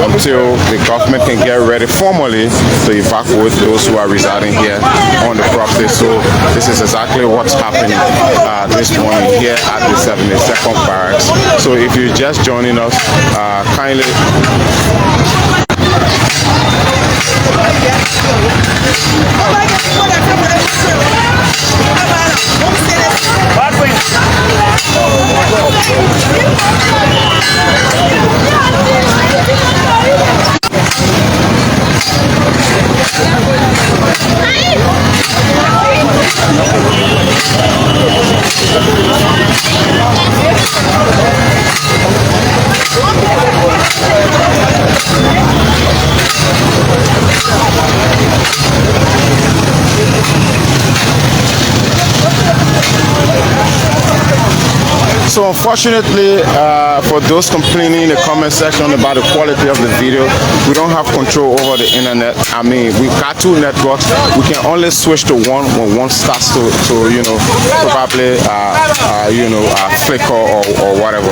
until the government can get ready formally to evacuate those who are residing here on the property. So this is exactly what's happening this morning here at the 72nd Barracks. So if you're just joining us, kindly So unfortunately, for those complaining in the comment section about the quality of the video, we don't have control over the internet. I mean, we've got two networks. We can only switch to one when one starts to probably flicker or whatever.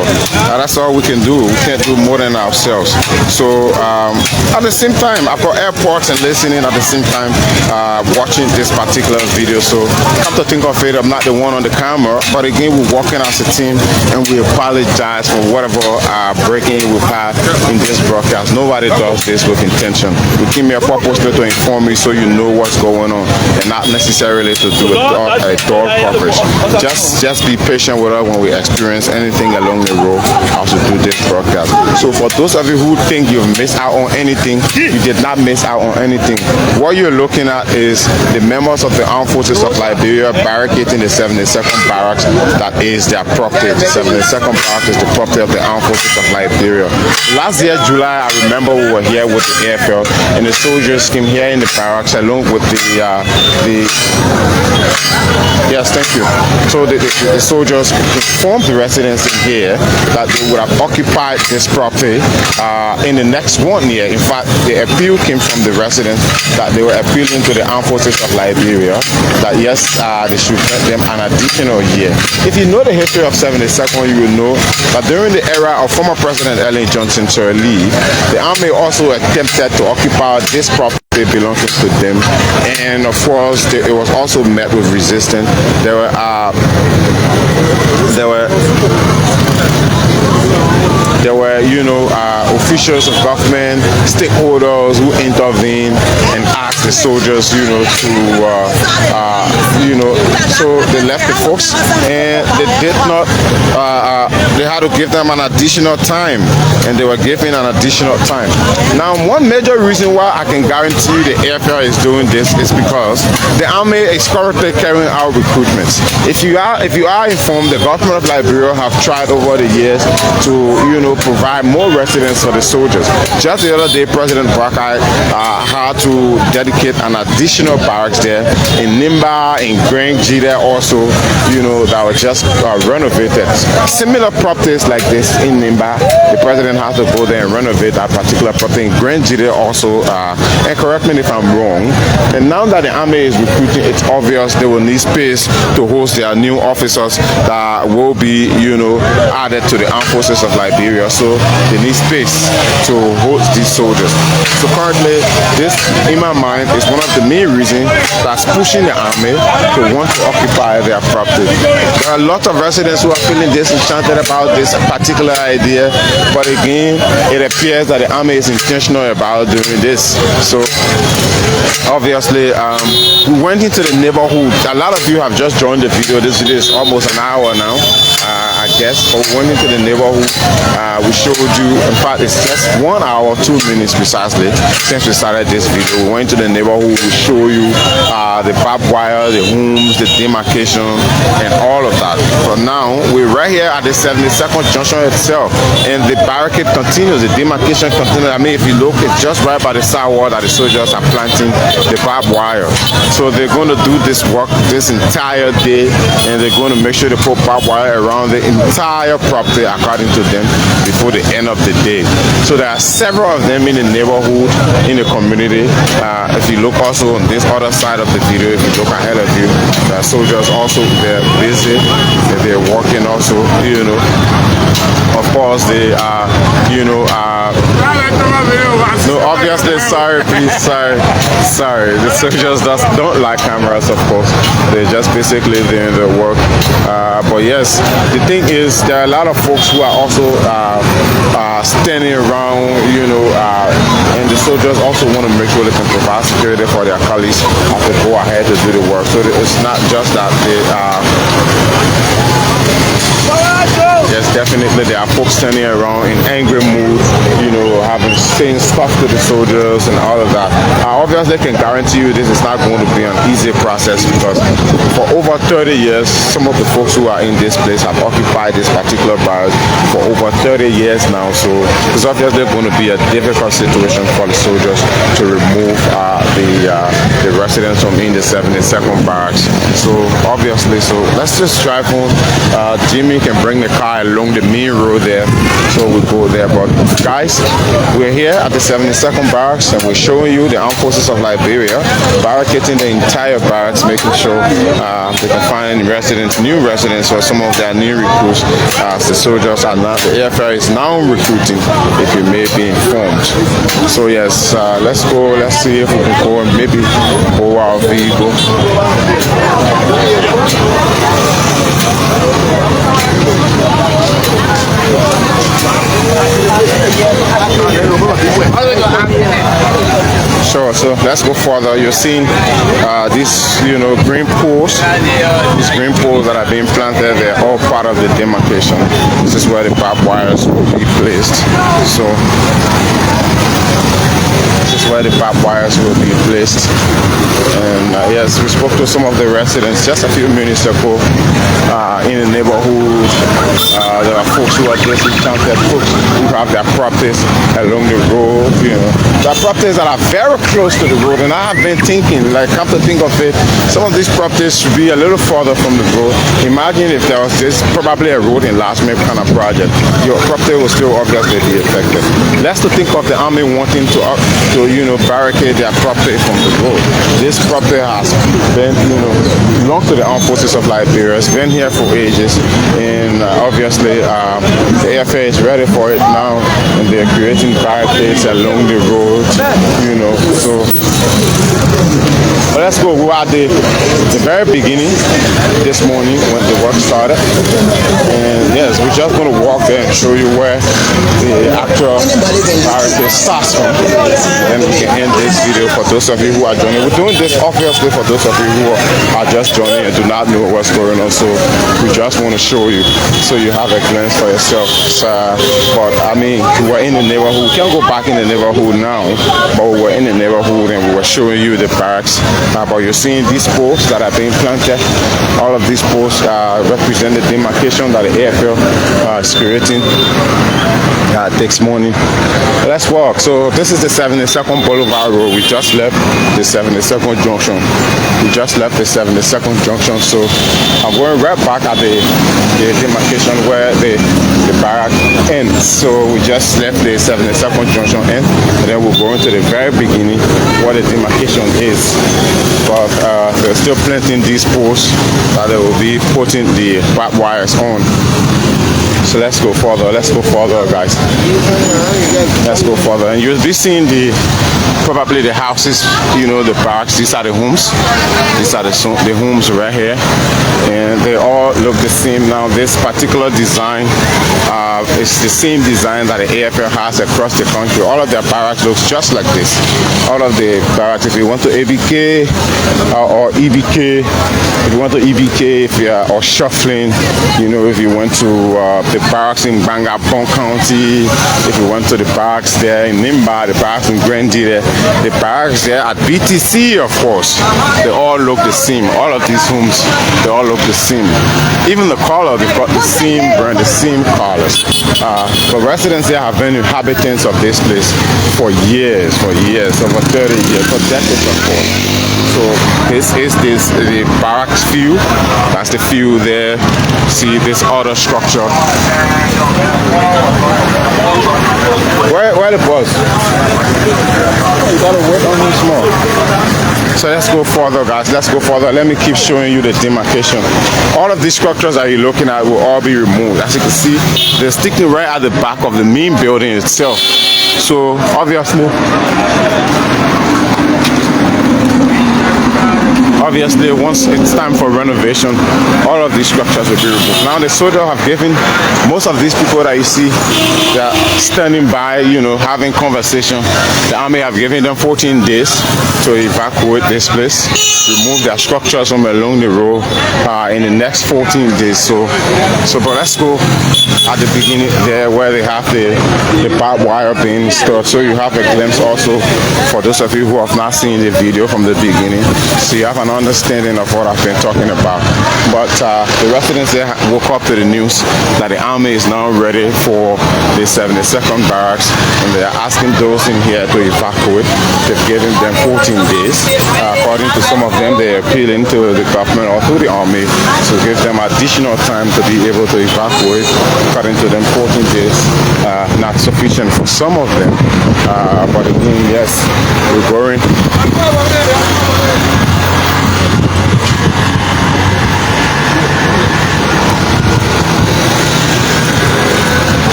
That's all we can do. We can't do more than ourselves. So at the same time, I've got airports and listening at the same time watching this particular video. So come to think of it, I'm not the one on the camera, but again, we're working as a team. And we apologize for whatever breaking we've had in this broadcast. Nobody does this with intention. We came here purposely to inform you so you know what's going on, and not necessarily to do a dog coverage. Just be patient with us when we experience anything along the road as we do this broadcast. So for those of you who think you've missed out on anything, you did not miss out on anything. What you're looking at is the members of the Armed Forces of Liberia barricading the 72nd Barracks. That is their property. the 72nd Barracks is the property of the Armed Forces of Liberia. Last year, July, I remember we were here with the airfield, and the soldiers came here in the barracks along with the yes, thank you. So the soldiers informed the residents in here that they would have occupied this property in the next 1 year. In fact, the appeal came from the residents that they were appealing to the Armed Forces of Liberia that yes, they should grant them an additional year. If you know the history of 72nd, you will know that during the era of former President Ellen Johnson Sirleaf, the army also attempted to occupy this property belonging to them, and of course it was also met with resistance. There were officials of government, stakeholders who intervened and asked the soldiers, to so they left the folks, and they did not. They had to give them an additional time, and they were given an additional time. Now, one major reason why I can guarantee the airfield is doing this is because the army is currently carrying out recruitments. If you are informed, the government of Liberia have tried over the years to provide more residence for the soldiers. Just the other day, President Brakai had to dedicate an additional barracks there in Nimba, in Grand Jida also, that were just renovated. Similar properties like this in Nimba, the president has to go there and renovate that particular property in Grand Jida also, and correct me if I'm wrong. And now that the army is recruiting, it's obvious they will need space to host their new officers that will be, added to the Armed Forces of Liberia. So they need space to host these soldiers. So currently, this, in my mind, is one of the main reasons that's pushing the army to want to occupy their property. There are a lot of residents who are feeling disenchanted about this particular idea, but again, it appears that the army is intentional about doing this. So obviously, we went into the neighborhood. A lot of you have just joined the video. This video is almost an hour now, I guess. But we went into the neighborhood. We showed you, in fact, it's just 1 hour, 2 minutes precisely since we started this video. We went to the neighborhood. We show you the barbed wire, the homes, the demarcation, and all of that. But now we're right here at the 72nd Junction itself, and the barricade continues. The demarcation continues. I mean, if you look, it's just right by the sidewalk that the soldiers are planting the barbed wire. So they're going to do this work this entire day, and they're going to make sure they put barbed wire around the entire property, according to them, before the end of the day. So there are several of them in the neighborhood, in the community. If you look also on this other side of the video, if you look ahead of you, there are soldiers also, they're busy, they're working also, of course they are, no, obviously, sorry, please, sorry. The soldiers don't like cameras, of course. They're just basically doing their work. But yes, the thing is, there are a lot of folks who are also standing around, and the soldiers also want to make sure they can provide security for their colleagues as they go ahead to do the work. So it's not just that they yes, definitely there are folks standing around in angry mood, saying stuff to the soldiers and all of that. I obviously can guarantee you this is not going to be an easy process, because for over 30 years, some of the folks who are in this place have occupied this particular barracks for over 30 years now. So it's obviously going to be a difficult situation for the soldiers to remove the residents from in the 72nd Barracks. So obviously, so let's just drive on. Jimmy can bring the car along the main road there, so we go there. But guys, we're here at the 72nd Barracks, and we're showing you the Armed Forces of Liberia barricading the entire barracks, making sure they can find new residents or some of their new recruits, as the soldiers are now, the airfare is now recruiting, if you may be informed. So yes, let's go, let's see if we can go and maybe go our vehicle. Sure, so let's go further. You're seeing these, green poles. These green poles that are being planted, they're all part of the demarcation. This is where the barbed wires will be placed. So this is where the barbed wires will be placed, and Yes, we spoke to some of the residents just a few minutes ago in the neighborhood. There are folks who are disenchanted, folks who have their properties along the road. There are properties that are very close to the road, and I have been thinking, like, come to think of it, some of these properties should be a little further from the road. Imagine if there was this probably a road in last minute kind of project, your property will still obviously be affected. Let's to think of the army wanting to barricade their property from the road. This property has been, belongs to the Armed Forces of Liberia. It's been here for ages, and obviously the AFA is ready for it now, and they're creating barricades along the road, so. But let's go. We were at the very beginning this morning when the work started, and yes, we're just going to walk there and show you where the actual barricade starts from, and we can end this video for those of you who are joining. We're doing this obviously for those of you who are just joining and do not know what's going on, so we just want to show you so you have a glance for yourself. But I mean, we were in the neighborhood. We can't go back in the neighborhood now, but we were in the neighborhood and we were showing you the barracks. But you're seeing these posts that are being planted. All of these posts represent the demarcation that the AFL is creating this morning. Let's walk. So this is the 72nd Boulevard Road. We just left the 72nd Junction. We just left the 72nd Junction. So I'm going right back at the demarcation where the barrack ends. So we just left the 72nd Junction end, and then we're going to the very beginning where the demarcation is. But there's still planting these posts that they will be putting the barbed wires on. So let's go further. Let's go further, guys. Let's go further, and you'll be seeing probably the houses, the barracks. These are the homes. These are the homes right here, and they all look the same. Now this particular design is the same design that the AFL has across the country. All of their barracks looks just like this. All of the barracks, if you want to ABK or EBK, if you want to EBK, if you are or shuffling, if you went to the barracks in Bangabong County, if you went to the barracks there in Nimba, the barracks in Grandie, the barracks there at BTC, of course, they all look the same. All of these homes, they all look the same. Even the color, they've got the same brand, the same colors. But residents there have been inhabitants of this place for years, over 30 years, for decades, of course. So this is the barracks view. That's the view there. See this other structure. Where the bus? You gotta wait on him small. So let's go further, guys. Let's go further. Let me keep showing you the demarcation. All of these structures that you're looking at will all be removed. As you can see, they're sticking right at the back of the main building itself. So obviously once it's time for renovation, all of these structures will be removed. Now the soldiers have given most of these people that you see, they're standing by, having conversation. The army have given them 14 days to evacuate this place, remove their structures from along the road in the next 14 days. But let's go at the beginning there where they have the barbed wire being stored, so you have a glimpse also for those of you who have not seen the video from the beginning, so you have an understanding of what I've been talking about. But the residents there woke up to the news that the army is now ready for the 72nd Barracks, and they are asking those in here to evacuate. They've given them 14 days. According to some of them, they're appealing to the government or to the army to give them additional time to be able to evacuate. According to them, 14 days not sufficient for some of them. But again, yes, we're going.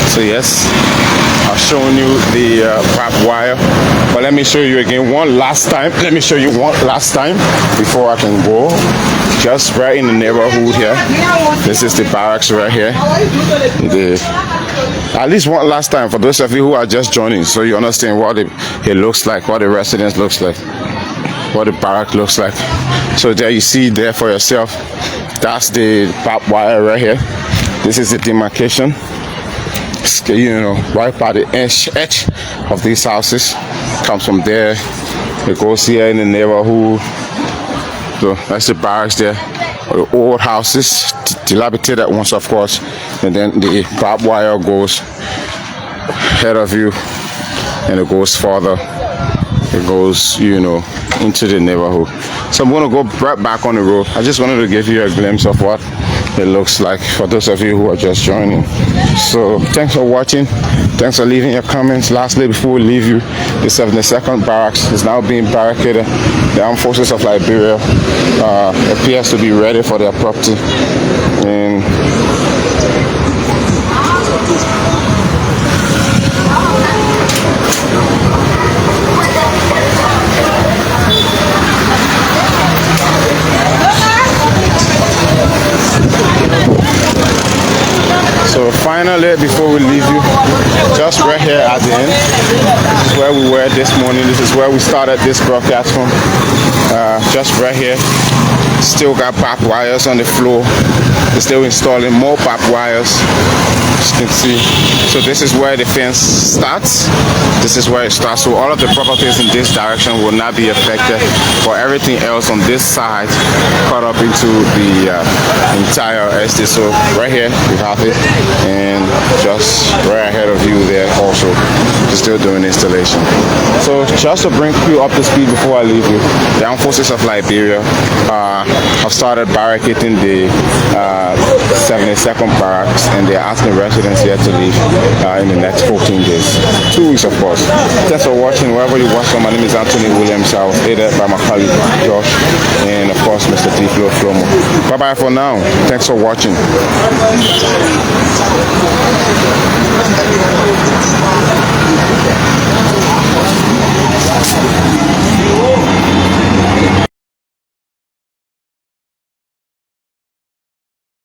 So yes, I've shown you the barbed wire, but let me show you again one last time. Let me show you one last time before I can go. Just right in the neighborhood here. This is the barracks right here. At least one last time for those of you who are just joining, so you understand what it looks like, what the residence looks like, what the barrack looks like. So there you see there for yourself. That's the barbed wire right here. This is the demarcation. Right by the edge of these houses, comes from there, It goes here in the neighborhood. So that's the barracks there. The old houses, dilapidated ones, of course. And then the barbed wire goes ahead of you, and it goes further. It goes, you know, into the neighborhood. So I'm going to go right back on the road. I just wanted to give you a glimpse of what it looks like for those of you who are just joining. So thanks for watching. Thanks for leaving your comments. Lastly, before we leave you, the 72nd Barracks is now being barricaded. The Armed Forces of Liberia appears to be ready for their property. And so finally, before we leave you, just right here at the end, this is where we were this morning. This is where we started this broadcast from. Just right here, still got barbed wires on the floor. They're still installing more barbed wires, as you can see. So this is where the fence starts. This is where it starts. So all of the properties in this direction will not be affected, for everything else on this side cut up into the entire estate. So right here we have it, and just right ahead of you there also, they're still doing installation. So just to bring you up to speed before I leave you, the Armed Forces of Liberia have started barricading the 72nd Barracks, and they're asking residents here to leave in the next 14 days. 2 weeks, of course. Thanks for watching. Wherever you watch from, my name is Anthony Williams. I was aided by my colleague Josh, and of course Mr. Tiflo Flomo. Bye bye for now. Thanks for watching.